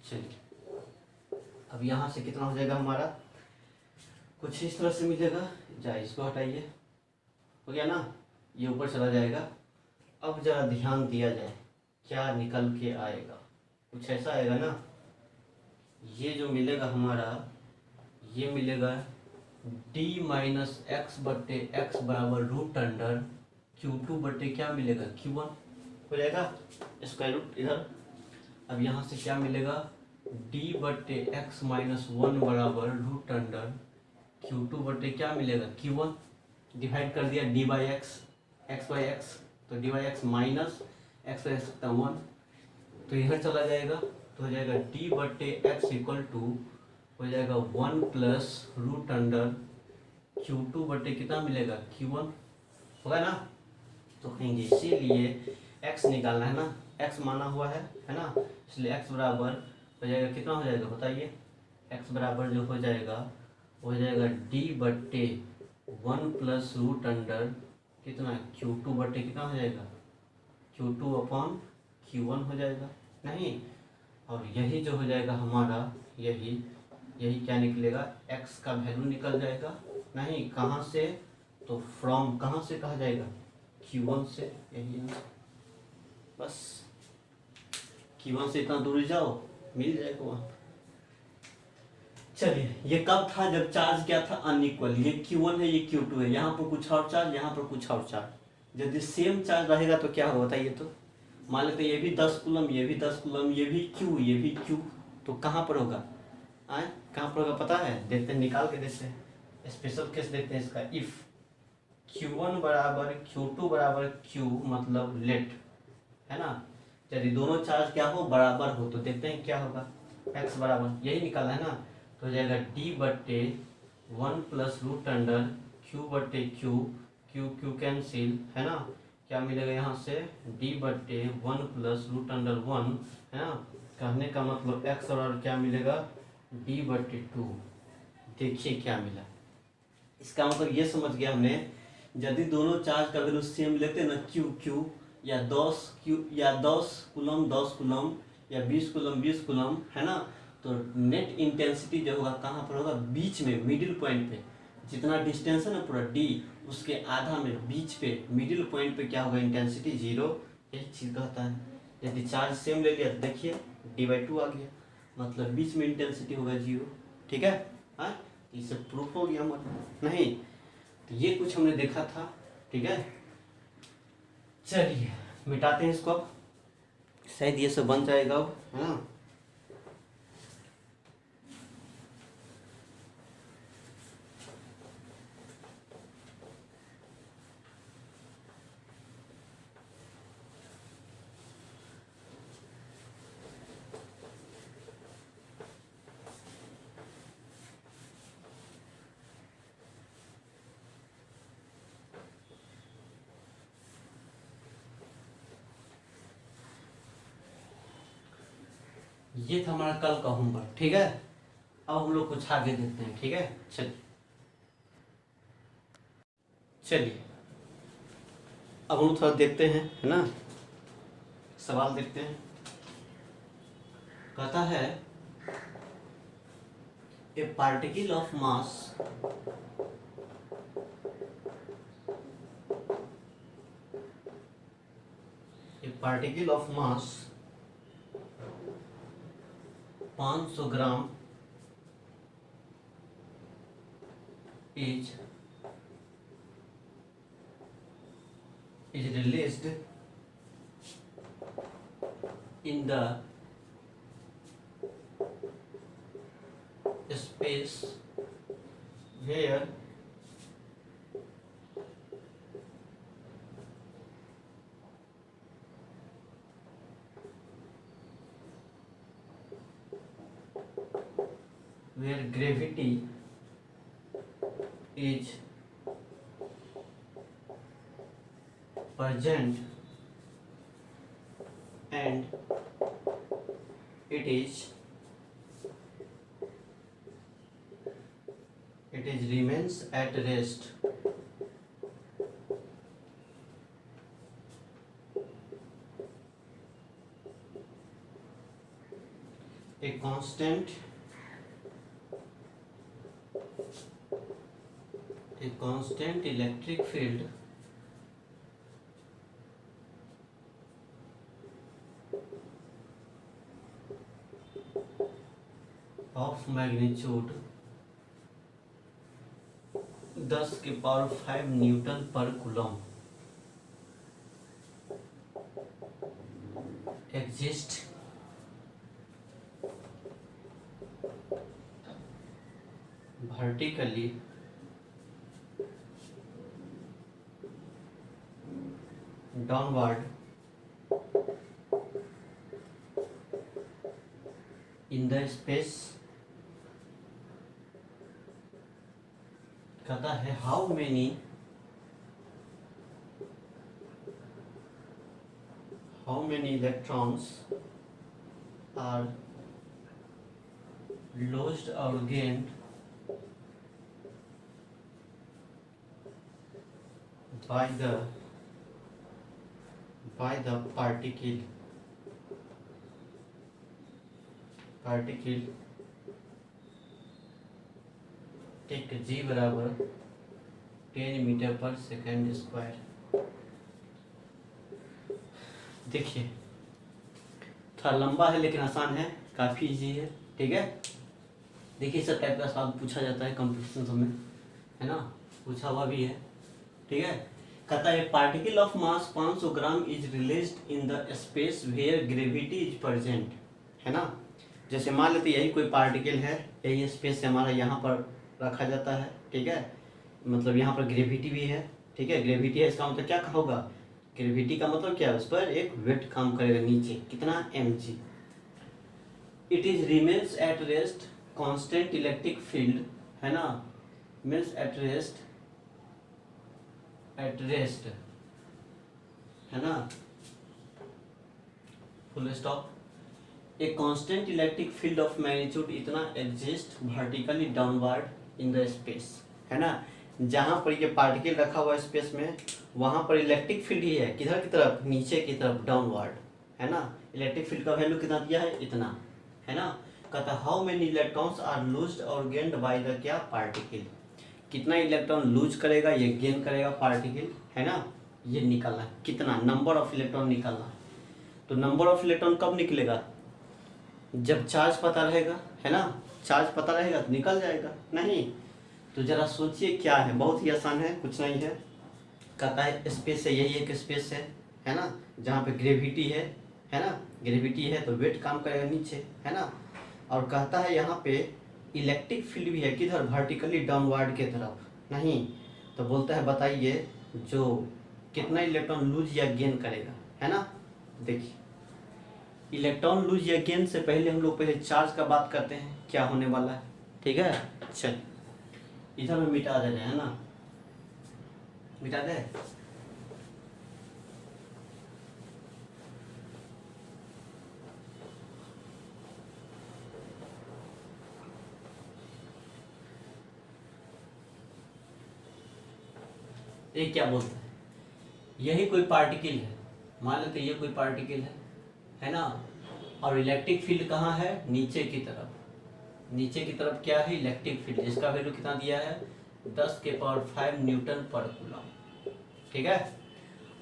चलिए अब यहाँ से कितना हो जाएगा हमारा, कुछ इस तरह से मिलेगा, जाए इसको हटाइए, हो गया ना, ये ऊपर चला जाएगा। अब जरा ध्यान दिया जाए क्या निकल के आएगा, कुछ ऐसा आएगा ना, ये जो मिलेगा हमारा, ये मिलेगा d माइनस एक्स बट्टे एक्स बराबर रूट अंडर Q2 बट्टे क्या मिलेगा Q1 हो जाएगा, स्क्वायर रूट इधर। अब यहाँ से क्या मिलेगा, d बट्टे एक्स माइनस 1 बराबर रूट अंडर Q2 बट्टे क्या मिलेगा Q1, डिवाइड कर दिया d by x by x, तो d by x minus x by x 1, तो इधर चला जाएगा, तो हो जाएगा d बट्टे एक्स इक्वल टू हो जाएगा 1 प्लस रूट अंडर Q2 बटे कितना मिलेगा Q1 होगा ना। तो कहेंगे इसीलिए x निकालना है ना, x माना हुआ है ना, इसलिए x बराबर हो जाएगा कितना हो जाएगा बताइए, x बराबर जो हो जाएगा वो हो जाएगा d बट्टे 1 प्लस रूट अंडर कितना Q2 बट्टे कितना हो जाएगा Q2 अपॉन Q1 हो जाएगा, नहीं, और यही जो हो जाएगा हमारा, यही क्या निकलेगा, x का वैल्यू निकल जाएगा, नहीं कहाँ से, तो फ्रॉम कहाँ से कहा जाएगा Q1 से, यही है बस, Q1 से इतना दूर जाओ मिल जाएगा वहाँ। चलिए ये कब था, जब चार्ज क्या था अनइक्वल, ये Q1 है ये Q2 है, यहाँ पर कुछ और चार्ज यहाँ पर कुछ और चार्ज, यदि सेम चार्ज रहेगा तो क्या होगा बताइए, तो मान लेते ये भी 10 कूलम, ये भी 10 कूलम, ये भी Q ये भी Q, तो कहाँ पर होगा, आए कहाँ पर होगा पता है, देखते हैं निकाल के देखते हैं, स्पेशल केस देखते हैं इसका। इफ Q1 बराबर Q2 बराबर Q मतलब लेट है ना, यदि दोनों चार्ज क्या हो बराबर हो, तो देखते हैं क्या होगा, x बराबर यही निकाला है ना, तो हो जाएगा d बट्टे 1 प्लस रूट अंडर Q बट्टे Q कैंसिल है ना, क्या मिलेगा यहाँ से d बट्टे 1 प्लस रूट अंडर 1 है ना, कहने का मतलब x और क्या मिलेगा d बट्टे 2। देखिए क्या मिला, इसका मतलब ये समझ गया हमने, यदि दोनों चार्ज का वैल्यू सेम लेते ना Q या 10 कूलम 10 कूलम या 20 कूलम 20 कूलम है ना, तो नेट इंटेंसिटी जो होगा कहाँ पर होगा, बीच में मिडिल पॉइंट पे, जितना डिस्टेंस है ना पूरा d उसके आधा में बीच पे मिडिल पॉइंट पे क्या होगा इंटेंसिटी 0, यही चीज कहता है। यदि चार्ज सेम ले लिया तो देखिए d/2 आ गया, मतलब बीच में इंटेंसिटी होगा 0। ठीक है, हाँ इससे प्रूफ हो गया हमारा, नहीं तो ये कुछ हमने देखा था। ठीक है, चलिए मिटाते हैं इसको, शायद ये सब बन जाएगा अब है ना। ये था हमारा कल का होमवर्क, ठीक है। अब हम लोग कुछ आगे देखते हैं, ठीक है। चलिए चलिए अब हम थोड़ा देखते हैं, है ना। सवाल देखते हैं। कहता है ए particle of mass A particle of mass 500 gram is released in the space where gravity is present and it is remains at rest a constant electric field of magnitude 10⁵ newton per coulomb exist vertically downward in the space। कहता है how many electrons are lost और gained by the particle take g बराबर 10 मीटर पर सेकेंड स्क्वायर। देखिए थोड़ा लंबा है लेकिन आसान है, काफ़ी इजी है, ठीक है। देखिए इस टाइप का सवाल पूछा जाता है कंपटीशन में, है ना, पूछा हुआ भी है, ठीक है। कहता है particle of mass 500 gram is released in the space where gravity is present, है ना। जैसे मान लेते यही कोई पार्टिकल है, यही स्पेस से हमारा यहाँ पर रखा जाता है, ठीक है। मतलब यहाँ पर ग्रेविटी भी है, ठीक है। ग्रेविटी है इसका मतलब क्या होगा, ग्रेविटी का मतलब क्या है, उस पर एक वेट काम करेगा नीचे, कितना mg। It is remains at rest constant electric field, है ना, मीन्स एट रेस्ट है ना, full stop. A constant electric field of magnitude इतना exist vertically downward in the space, है ना। जहाँ पर ये पार्टिकल रखा हुआ है स्पेस में, वहाँ पर इलेक्ट्रिक फील्ड ही है, किधर की तरफ, नीचे की तरफ, डाउनवर्ड, है ना। इलेक्ट्रिक फील्ड का वैल्यू कितना दिया है, इतना, है ना। कहता how many electrons are loosed और गेन्ड बाय द क्या पार्टिकल, कितना इलेक्ट्रॉन लूज करेगा, ये गेन करेगा पार्टिकल, है ना। ये निकालना है कितना, नंबर ऑफ इलेक्ट्रॉन निकालना है। तो नंबर ऑफ इलेक्ट्रॉन कब निकलेगा, जब चार्ज पता रहेगा, है ना। चार्ज पता रहेगा तो निकल जाएगा, नहीं तो जरा सोचिए क्या है, बहुत ही आसान है, कुछ नहीं है। कहता है स्पेस है, यही एक स्पेस है ना, जहाँ पे ग्रेविटी है ना, ग्रेविटी है तो वेट काम करेगा नीचे, है ना। और कहता है यहाँ पे इलेक्ट्रिक फील्ड भी है, किधर, वर्टिकली डाउनवर्ड के तरफ, नहीं तो बोलता है बताइए जो कितना इलेक्ट्रॉन लूज या गेन करेगा, है ना। देखिए इलेक्ट्रॉन लूज या गेन से पहले हम लोग पहले चार्ज का बात करते हैं, क्या होने वाला है, ठीक है। चल इधर में मिटा दे रहे हैं ना, मिटा दे। ये क्या बोलता है, यही कोई पार्टिकल है, मान लेते ये कोई पार्टिकल है ना, और इलेक्ट्रिक फील्ड कहाँ है, नीचे की तरफ, नीचे की तरफ क्या है, इलेक्ट्रिक फील्ड, जिसका वैल्यू कितना दिया है 10⁵ न्यूटन पर कूलम, ठीक है।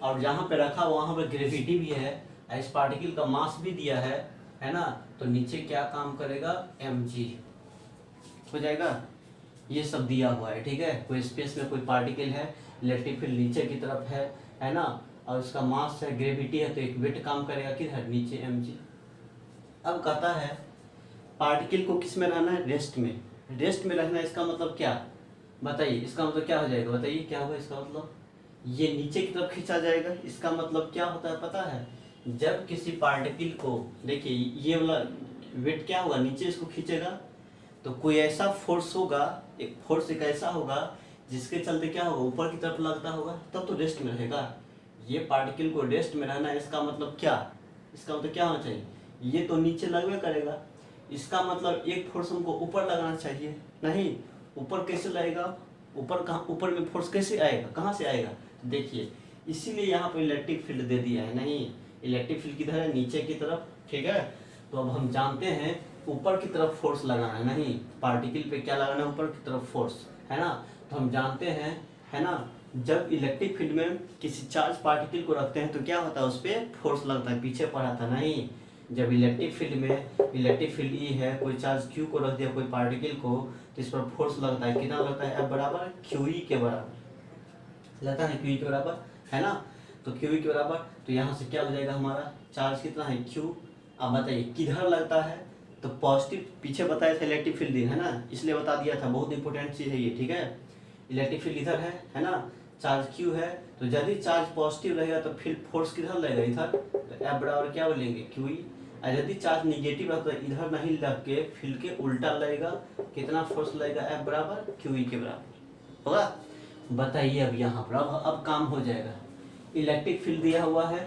और जहाँ पे रखा वहाँ पे ग्रेविटी भी है, इस पार्टिकल का मास भी दिया है ना, तो नीचे क्या काम करेगा, mg हो जाएगा। ये सब दिया हुआ है, ठीक है। कोई स्पेस में कोई पार्टिकल है, इलेक्ट्रिक फील्ड नीचे की तरफ है ना, और उसका मास है, ग्रेविटी है, तो एक वेट काम करेगा किधर, नीचे mg। अब कहता है पार्टिकल को किस में रहना है, रेस्ट में, रेस्ट में रहना है। इसका मतलब क्या बताइए, इसका मतलब क्या हो जाएगा, बताइए क्या होगा इसका मतलब, ये नीचे की तरफ खींचा जाएगा। इसका मतलब क्या होता है पता है, जब किसी पार्टिकल को, देखिए ये वाला वेट क्या होगा, नीचे इसको खींचेगा, तो कोई ऐसा फोर्स होगा, एक फोर्स एक ऐसा होगा जिसके चलते क्या होगा, ऊपर की तरफ लगता होगा, तब तो रेस्ट में रहेगा। ये पार्टिकल को रेस्ट में रहना है, इसका मतलब क्या, इसका मतलब क्या होना चाहिए, ये तो नीचे लगवे करेगा, इसका मतलब एक फोर्स हमको ऊपर लगाना चाहिए, नहीं ऊपर कैसे लगेगा, ऊपर कहाँ, ऊपर में फोर्स कैसे आएगा, कहाँ से आएगा, देखिए इसीलिए यहाँ पर इलेक्ट्रिक फील्ड दे दिया है। नहीं, इलेक्ट्रिक फील्ड किधर है, नीचे की तरफ, ठीक है। तो अब हम जानते हैं ऊपर की तरफ फोर्स लगाना है, नहीं पार्टिकल पे क्या लगाना है, ऊपर की तरफ फोर्स, है ना। तो हम जानते हैं, है ना, जब इलेक्ट्रिक फील्ड में किसी चार्ज पार्टिकल को रखते हैं तो क्या होता है, उस पर फोर्स लगता है, पीछे पढ़ा था नहीं, जब इलेक्ट्रिक फील्ड में, इलेक्ट्रिक फील्ड ई है, कोई चार्ज क्यू को रख दिया कोई पार्टिकल को, तो इस पर फोर्स लगता है, कितना लगता है, F बराबर QE के बराबर लगता है, QE के बराबर, है ना। तो QE के बराबर, तो यहाँ से क्या हो जाएगा, हमारा चार्ज कितना है, Q। अब बताइए किधर लगता है, तो पॉजिटिव, पीछे बताया था इलेक्ट्रिक फील्ड है ना, इसलिए बता दिया था, बहुत इंपॉर्टेंट चीज़ है ये, ठीक है। इलेक्ट्रिक फील्ड इधर है ना, चार्ज Q है, तो यदि चार्ज पॉजिटिव रहेगा तो फील्ड फोर्स किधर लगेगा, इधर, तो F बराबर क्या बोलेंगे, QE। और यदि चार्ज निगेटिव रहता है, इधर नहीं लग के फील्ड के उल्टा लगेगा, कितना फोर्स लगेगा, F बराबर QE के बराबर होगा। बताइए अब यहाँ पर अब काम हो जाएगा, इलेक्ट्रिक फील्ड दिया हुआ है,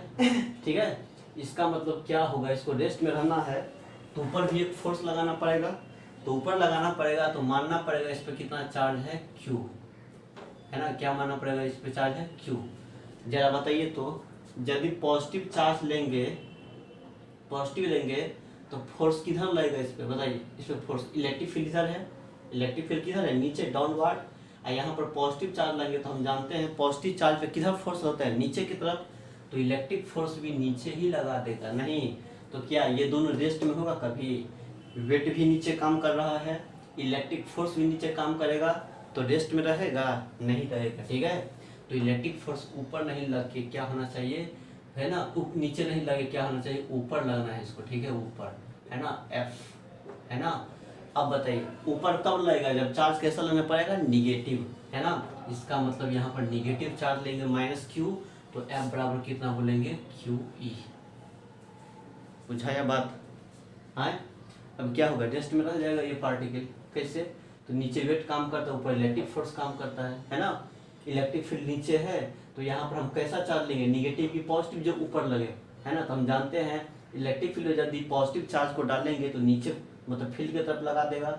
ठीक है, इसका मतलब क्या होगा, इसको रेस्ट में रहना है, तो ऊपर भी एक फोर्स लगाना पड़ेगा, तो ऊपर लगाना पड़ेगा, तो मानना पड़ेगा इस पर कितना चार्ज है, Q, है ना, क्या मानना पड़ेगा, इस पर चार्ज है Q। जरा बताइए, तो यदि पॉजिटिव चार्ज लेंगे, पॉजिटिव लेंगे, तो फोर्स किधर लगेगा इस पर, बताइए, इस पर फोर्स, इलेक्ट्रिक फील्ड इधर है, इलेक्ट्रिक फील्ड किधर है, नीचे डाउनवर्ड, और यहाँ पर पॉजिटिव चार्ज लगेंगे, तो हम जानते हैं पॉजिटिव चार्ज पे किधर फोर्स होता है, नीचे की तरफ, तो इलेक्ट्रिक फोर्स भी नीचे ही लगा देगा, नहीं तो क्या ये दोनों रेस्ट में होगा, कभी वेट भी नीचे काम कर रहा है, इलेक्ट्रिक फोर्स भी नीचे काम करेगा, तो रेस्ट में रहेगा, नहीं रहेगा, ठीक है। तो इलेक्ट्रिक फोर्स ऊपर नहीं लग के क्या होना चाहिए, है ना, नीचे नहीं लगे, क्या होना चाहिए, ऊपर लगना है इसको, ठीक है, ऊपर, है ना, F, है ना। अब बताइए ऊपर कब लगेगा, जब चार्ज कैसा लगना पड़ेगा, निगेटिव, है ना, इसका मतलब यहाँ पर निगेटिव चार्ज लेंगे -Q, तो F बराबर कितना बोलेंगे, QE। बुझाया बात, हाँ। अब क्या होगा, रेस्ट में रह जाएगा ये पार्टिकल, कैसे, तो नीचे वेट काम करता है, ऊपर इलेक्ट्रिक फोर्स काम करता है ना। इलेक्ट्रिक फील्ड नीचे है, तो यहाँ पर हम कैसा चार्ज लेंगे, निगेटिव की पॉजिटिव, जो ऊपर लगे, है ना। तो हम जानते हैं इलेक्ट्रिक फील्ड में यदि पॉजिटिव चार्ज को डालेंगे तो नीचे मतलब फील्ड की तरफ लगा देगा,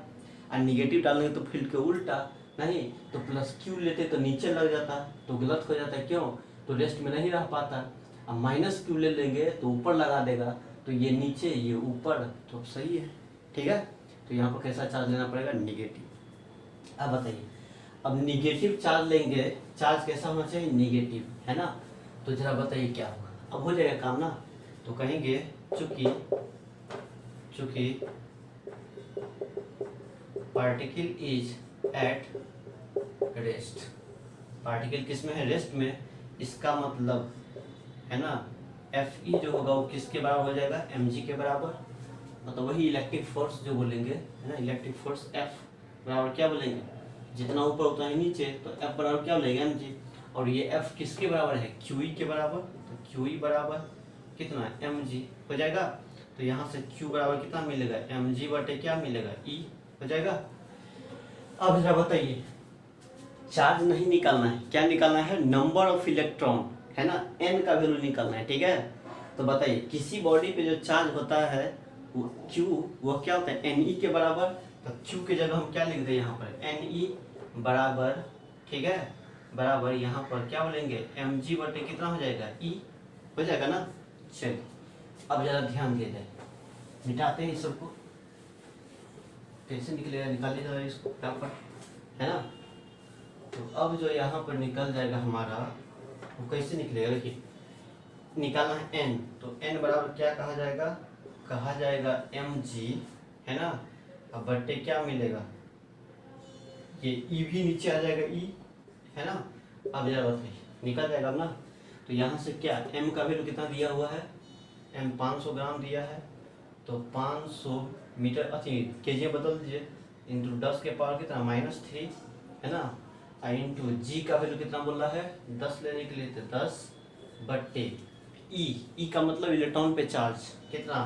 और निगेटिव डालेंगे तो फील्ड के उल्टा, नहीं तो +Q लेते तो नीचे लग जाता, तो गलत हो जाता है, क्यों, तो रेस्ट में नहीं रह पाता। अब -Q ले लेंगे तो ऊपर लगा देगा, तो ये नीचे ये ऊपर, तो सही है, ठीक है। तो यहाँ पर कैसा चार्ज लेना पड़ेगा, निगेटिव। अब बताइए, अब निगेटिव चार्ज लेंगे, चार्ज कैसा होना चाहिए, निगेटिव, है ना। तो जरा बताइए क्या होगा, अब हो जाएगा काम ना। तो कहेंगे चूंकि particle is at rest, particle किस में है, रेस्ट में, इसका मतलब है ना Fe जो होगा वो किसके बराबर हो जाएगा, mg के बराबर, मतलब वही इलेक्ट्रिक फोर्स जो बोलेंगे, है ना, इलेक्ट्रिक फोर्स F बराबर क्या बोलेंगे, जितना ऊपर उतना ही नीचे, तो F बराबर क्या बोलेंगे, mg। और ये F किसके बराबर है, QE के बराबर, तो QE बराबर कितना है, mg हो जाएगा। तो यहाँ से Q बराबर कितना मिलेगा, mg बटे क्या मिलेगा, E हो जाएगा। अब जरा बताइए, चार्ज नहीं निकालना है, क्या निकालना है, नंबर ऑफ इलेक्ट्रॉन, है ना, n का वैल्यू निकालना है, ठीक है। तो बताइए किसी बॉडी पे जो चार्ज होता है वो Q, वो क्या होता है, Ne के बराबर, तो Q की जगह हम क्या लिख दें यहाँ पर, Ne बराबर, ठीक है, बराबर यहाँ पर क्या बोलेंगे mg बटे कितना हो जाएगा e, हो जाएगा ना। चलिए अब जरा ध्यान दिया जाए, मिटाते हैं इस सबको, कैसे निकलेगा निकालिए जरा इसको फटाफट, है ना। तो अब जो यहाँ पर निकल जाएगा हमारा वो कैसे निकलेगा, देखिए निकालना है n, तो n बराबर क्या कहा जाएगा mg, है ना। अब बट्टे क्या मिलेगा, ये e भी नीचे आ जाएगा e, है ना। अब जरा बताइए निकल जाएगा अब ना। तो यहाँ से क्या m का वैल्यू कितना दिया हुआ है, m 500 ग्राम दिया है, तो 500 मीटर अच्छी केजी में बदल दीजिए, इंटू 10 के पावर कितना -3, है ना। इंटू जी का वैल्यू कितना बोल रहा है 10 लेने के लिए, तो 10 बट्टे ई का मतलब इलेक्ट्रॉन पे चार्ज कितना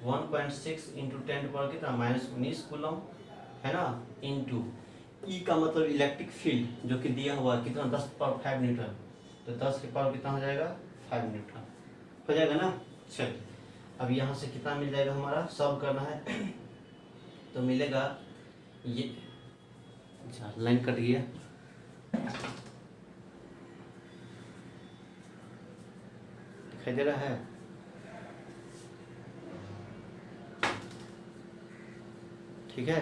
1.6 इंटू 10 पावर कितना -19 कूलम, है ना। इंटू ई का मतलब इलेक्ट्रिक फील्ड जो कि दिया हुआ है कितना 10 पावर 5 न्यूटन, तो 10 के पावर कितना हो जाएगा 5 न्यूटन हो जाएगा ना। चलिए अब यहाँ से कितना मिल जाएगा, हमारा सॉल्व करना है तो मिलेगा ये, अच्छा लाइन कट गया, दिखाई दे रहा है, ठीक है।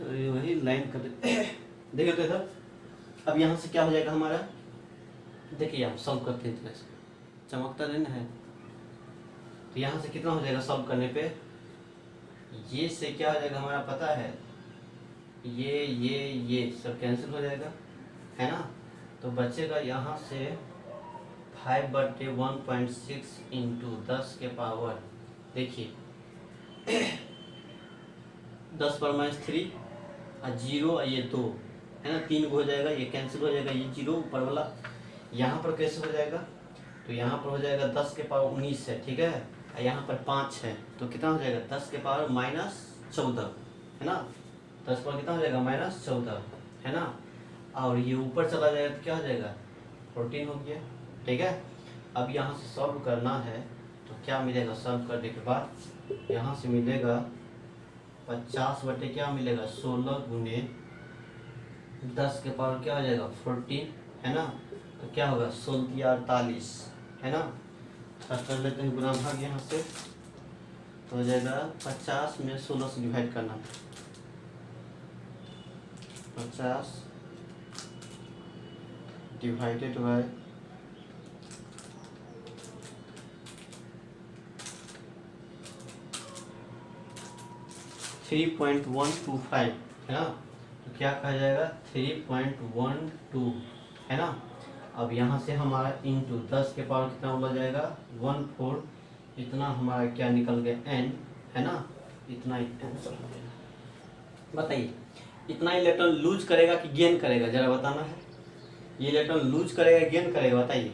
वही लाइन कट देखिए तो इधर, अब यहाँ से क्या हो जाएगा हमारा, देखिए आप सॉल्व करते हैं तो चमकता नहीं है, तो यहाँ से कितना हो जाएगा सॉल्व करने पे, ये से क्या हो जाएगा हमारा पता है, ये सब कैंसिल हो जाएगा, है ना। तो बचेगा यहाँ से 5/1.6 इंटू 10 के पावर, देखिए 10 पर -3 और 0 और ये 2, है ना, 3 हो जाएगा, ये कैंसिल हो जाएगा, ये 0 ऊपर वाला, यहाँ पर कैसे हो जाएगा, तो यहाँ पर हो जाएगा 10 के पावर 19 है, ठीक है, और यहाँ पर 5 है, तो कितना हो जाएगा 10 के पावर -14, है ना। 10 पर कितना हो जाएगा -14, है ना। और ये ऊपर चला जाएगा तो क्या हो जाएगा 14 हो गया, ठीक है। अब यहाँ से सॉल्व करना है तो क्या मिलेगा, सॉल्व करने के बाद यहाँ से मिलेगा 50 बटे क्या मिलेगा 16 गुने 10 के पावर क्या हो जाएगा 14, है ना। तो क्या होगा 16 48, है ना। कर लेते हैं गुना भाग यहाँ से, तो हो जाएगा 50 में 16 से डिवाइड करना, 50 डिवाइडेड बाय 3.125, है ना। तो क्या कहा जाएगा 3.12, है ना। अब यहाँ से हमारा इंटू 10 के पावर कितना बोला जाएगा 14, इतना हमारा क्या निकल गया n, है ना, इतना ही आंसर हो जाएगा। बताइए इतना इलेक्ट्रॉन लूज करेगा कि गेन करेगा, जरा बताना है, ये इलेक्ट्रॉन लूज करेगा गेन करेगा, बताइए।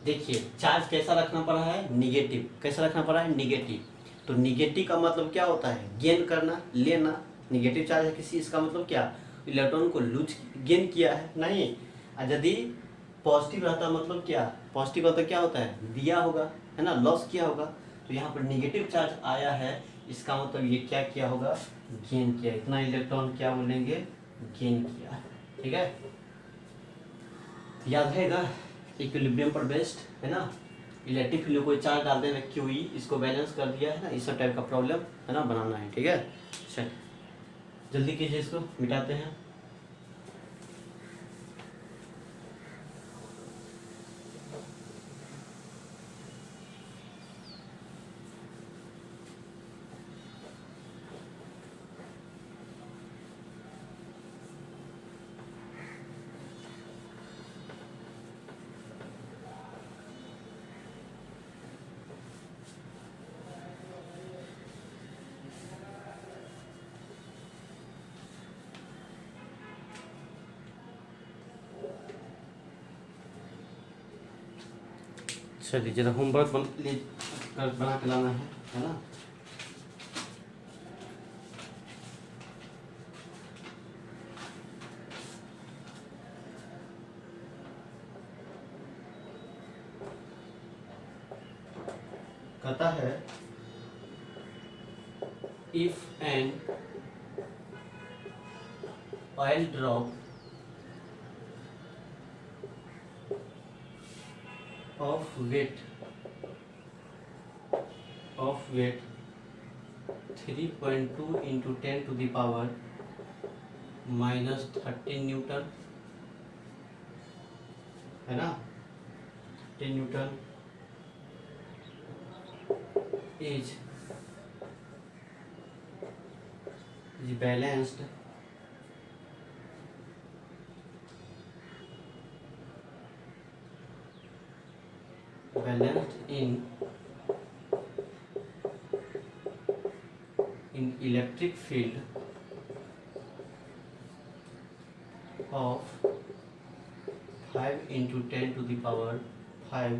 देखिए चार्ज कैसा रखना पड़ा है निगेटिव, कैसा रखना पड़ा है निगेटिव, तो निगेटिव का मतलब क्या होता है गेन करना लेना, निगेटिव चार्ज है किसी, इसका मतलब क्या इलेक्ट्रॉन को लूज गेन किया है नहीं। और यदि पॉजिटिव रहता मतलब क्या, पॉजिटिव रहता क्या होता है दिया होगा, है ना, लॉस किया होगा, तो यहाँ पर निगेटिव चार्ज आया है, इसका मतलब ये क्या किया होगा गेन किया, इतना इलेक्ट्रॉन क्या बोलेंगे गेन किया, ठीक है। याद रहेगा इक्विलिब्रियम पर बेस्ड, है ना, इलेक्ट्रिक फील्ड कोई चार्ज डाल देना QE, इसको बैलेंस कर दिया है ना, इस टाइप का प्रॉब्लम है ना बनाना है, ठीक है। चल जल्दी कीजिए, इसको मिटाते हैं। चलिए जरा होमवर्क बना के लाना है ना। कहता है if an oil drop of weight 3.2 into 10 to the power -13 Newton, है ना, 13 Newton is balanced in electric field of 5 into 10 to the power 5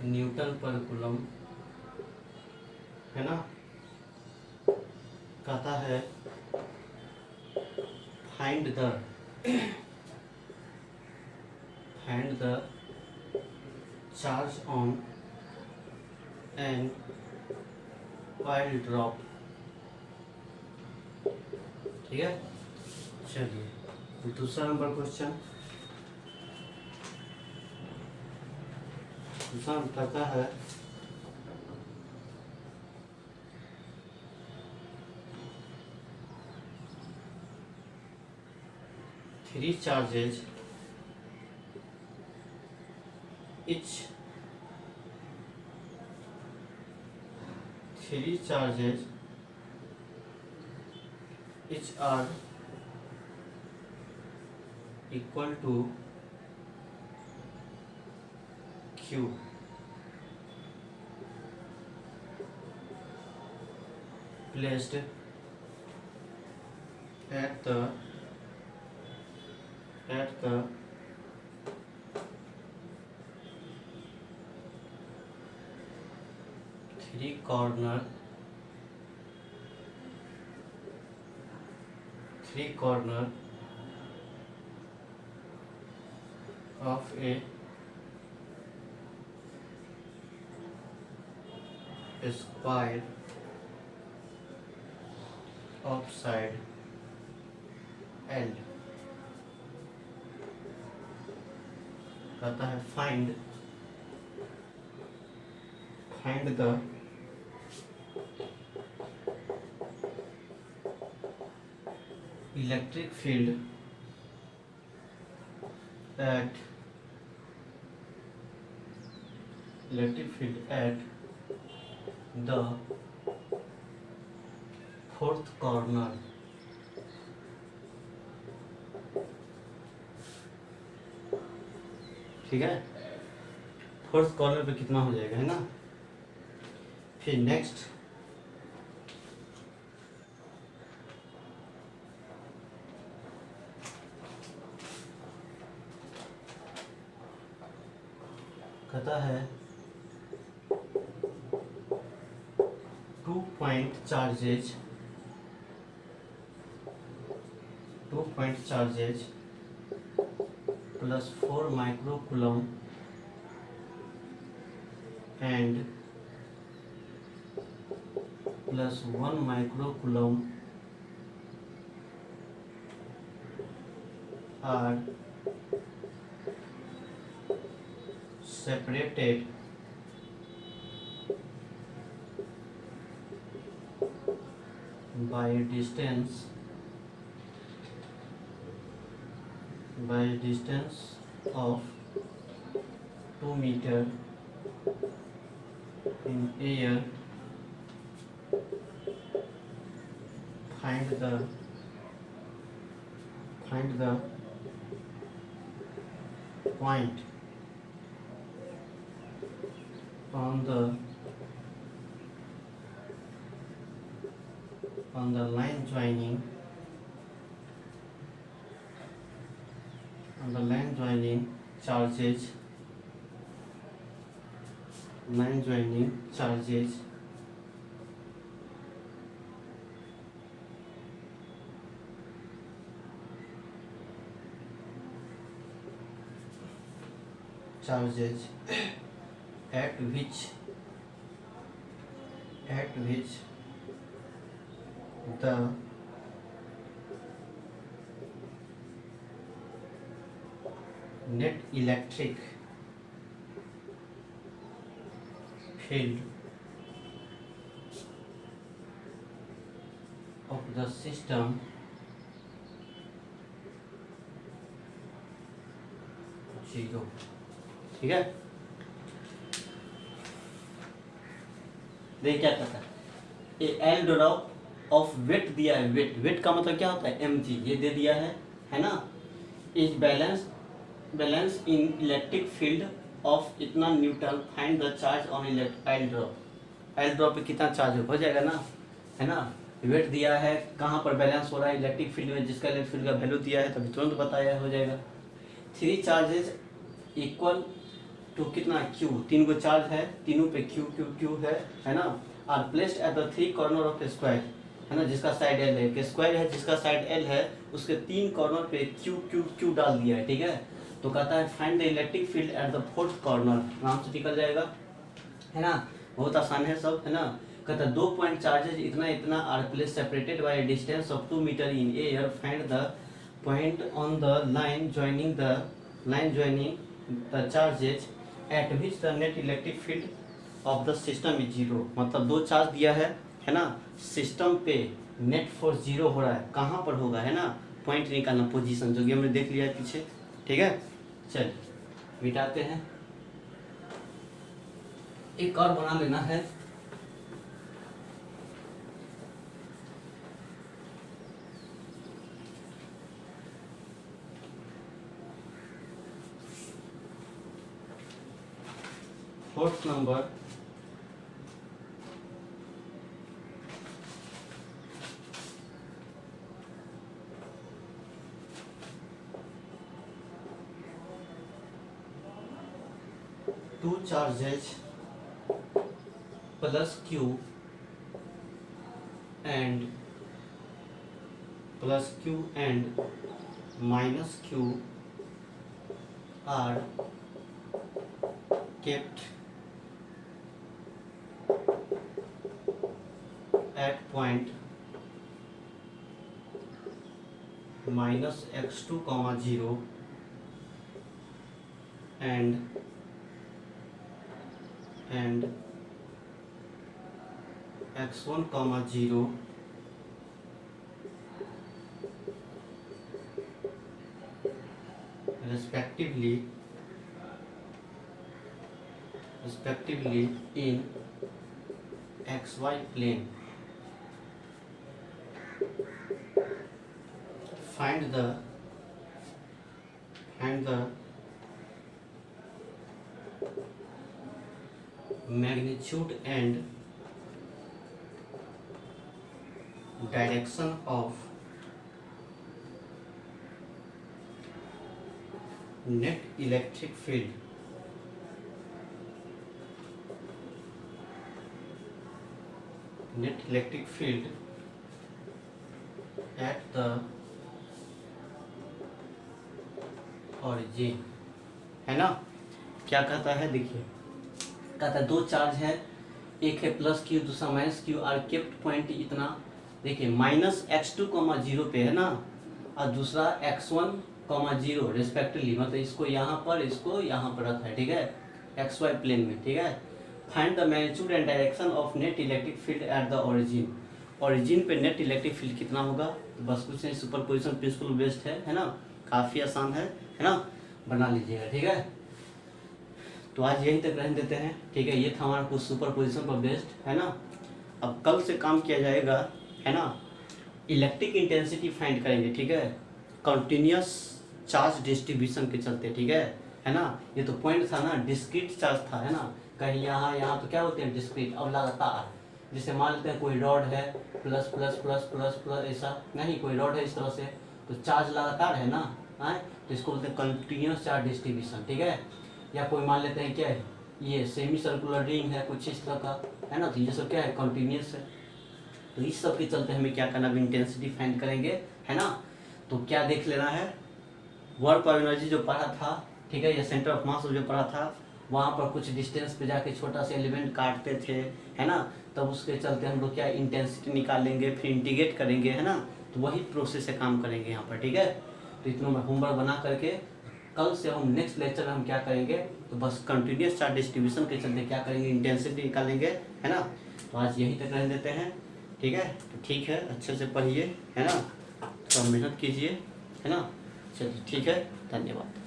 Newton per coulomb, है ना। कहता है find the charge on an oil drop, ठीक है। चलिए दूसरा नंबर क्वेश्चन, दूसरा कहता है three charges each are equal to Q placed at the three corner of a square of side L। कहता है find the electric field at the fourth corner, ठीक है। फोर्थ कॉर्नर पे कितना हो जाएगा, है ना। फिर नेक्स्ट कहता है 2 point charges plus 4 microcoulomb and plus 1 microcoulomb are separated by a distance of 2 meter in air। find the point on the line joining charges at which the net electric field of the system जीरो। ठीक है, देखिए क्या कहता है, a L drop of weight दिया है, वेट, वेट का मतलब क्या होता है, mg, ये दे दिया है ना, is balance in electric field of इतना newton, find the charge on oil drop. Oil drop पे कितना चार्ज हो जाएगा ना, है ना, वेट दिया है, कहाँ पर बैलेंस हो रहा है, इलेक्ट्रिक फील्ड में, जिसका इलेक्ट्रिक फील्ड का वैल्यू दिया है तभी तुरंत बताया हो जाएगा। 3 चार्जेज इक्वल टू कितना, क्यू, 3 गो चार्ज है, तीनों पे क्यू क्यू क्यू है ना, are placed at the 3 corner of square, है ना, जिसका साइड एल है, कि स्क्वायर है जिसका साइड एल है, उसके 3 कॉर्नर पे क्यू क्यू क्यू डाल दिया है। ठीक है, तो कहता है find the electric field at the 4th corner, नाम से निकल जाएगा, है ना, बहुत आसान है सब, है ना। कहता है 2 पॉइंट चार्जेज इतना इतना are place separated by distance of 2 metre in air, find the point on the line joining the charges at which the net electric field of the system is zero. मतलब 2 चार्ज दिया है ना, सिस्टम पे नेट फोर्स जीरो हो रहा है, कहाँ पर होगा, है ना, पॉइंट निकालना, पोजीशन, जो कि हमने देख लिया है पीछे। ठीक है, चल मिटाते हैं, एक और बना लेना है। Fourth number, two charges plus Q and minus Q are kept at point minus x2, 0 and x1, 0 respectively in xy plane. Find the magnitude and direction of net electric field at the origin, है ना। क्या कहता है, देखिए, कहता है 2 चार्ज है, एक है प्लस क्यू, दूसरा minus Q, are kept point इतना, देखिए माइनस x2, 0 पे है ना, और दूसरा x1, 0 रिस्पेक्टिवली, मतलब इसको यहाँ पर रखा है। ठीक है, xy प्लेन में। ठीक है, find the magnitude and direction of net electric field at the origin पे नेट इलेक्ट्रिक फील्ड कितना होगा, तो बस कुछ नहीं, सुपरपोजिशन प्रिंसिपल बेस्ड है ना, काफ़ी आसान है ना, बना लीजिएगा। ठीक है, तो आज यहीं तक रहने देते हैं। ठीक है, ये था हमारा कुछ सुपरपोजिशन पर बेस्ड, है ना। अब कल से काम किया जाएगा, है ना, इलेक्ट्रिक इंटेंसिटी फाइंड करेंगे। ठीक है, कंटिन्यूस चार्ज डिस्ट्रीब्यूशन के चलते। ठीक है ना, ये तो पॉइंट था ना, डिस्क्रीट चार्ज था, है ना, कहीं यहाँ तो क्या होते हैं डिस्क्रीट। अब लगातार, जैसे मान लेते हैं कोई रॉड है, plus plus plus plus plus, ऐसा नहीं, कोई रॉड है इस तरह से, तो चार्ज लगातार है ना, तो इसको बोलते हैं कंटिन्यूस चार्ज डिस्ट्रीब्यूशन। ठीक है, या कोई मान लेते हैं क्या है, ये सेमी सर्कुलर रिंग है कुछ इस तरह का, है ना, तो ये सब क्या है, कंटिन्यूस है। तो इस सब के चलते हमें क्या करना, इंटेंसिटी फाइंड करेंगे, है ना। तो क्या देख लेना है, वर्क ऑफ एनर्जी जो पढ़ा था, ठीक है, या सेंटर ऑफ मास जो पढ़ा था, वहाँ पर कुछ डिस्टेंस पे जाके छोटा सा एलिमेंट काटते थे, है ना, तब उसके चलते हम लोग क्या इंटेंसिटी निकालेंगे, फिर इंटीग्रेट करेंगे, है ना, तो वही प्रोसेस से काम करेंगे यहाँ पर। ठीक है, तो इतना मैं होमवर्क बना करके कल से हम नेक्स्ट लेक्चर में हम क्या करेंगे, तो बस कंटिन्यूस चार्ट डिस्ट्रीब्यूशन के चलते क्या करेंगे, इंटेंसिटी निकालेंगे, है ना। तो आज यहीं तक रहने देते हैं, ठीक है। तो ठीक है, अच्छे से पढ़िए, है ना, थोड़ा मेहनत कीजिए, है ना। चलिए ठीक है, धन्यवाद।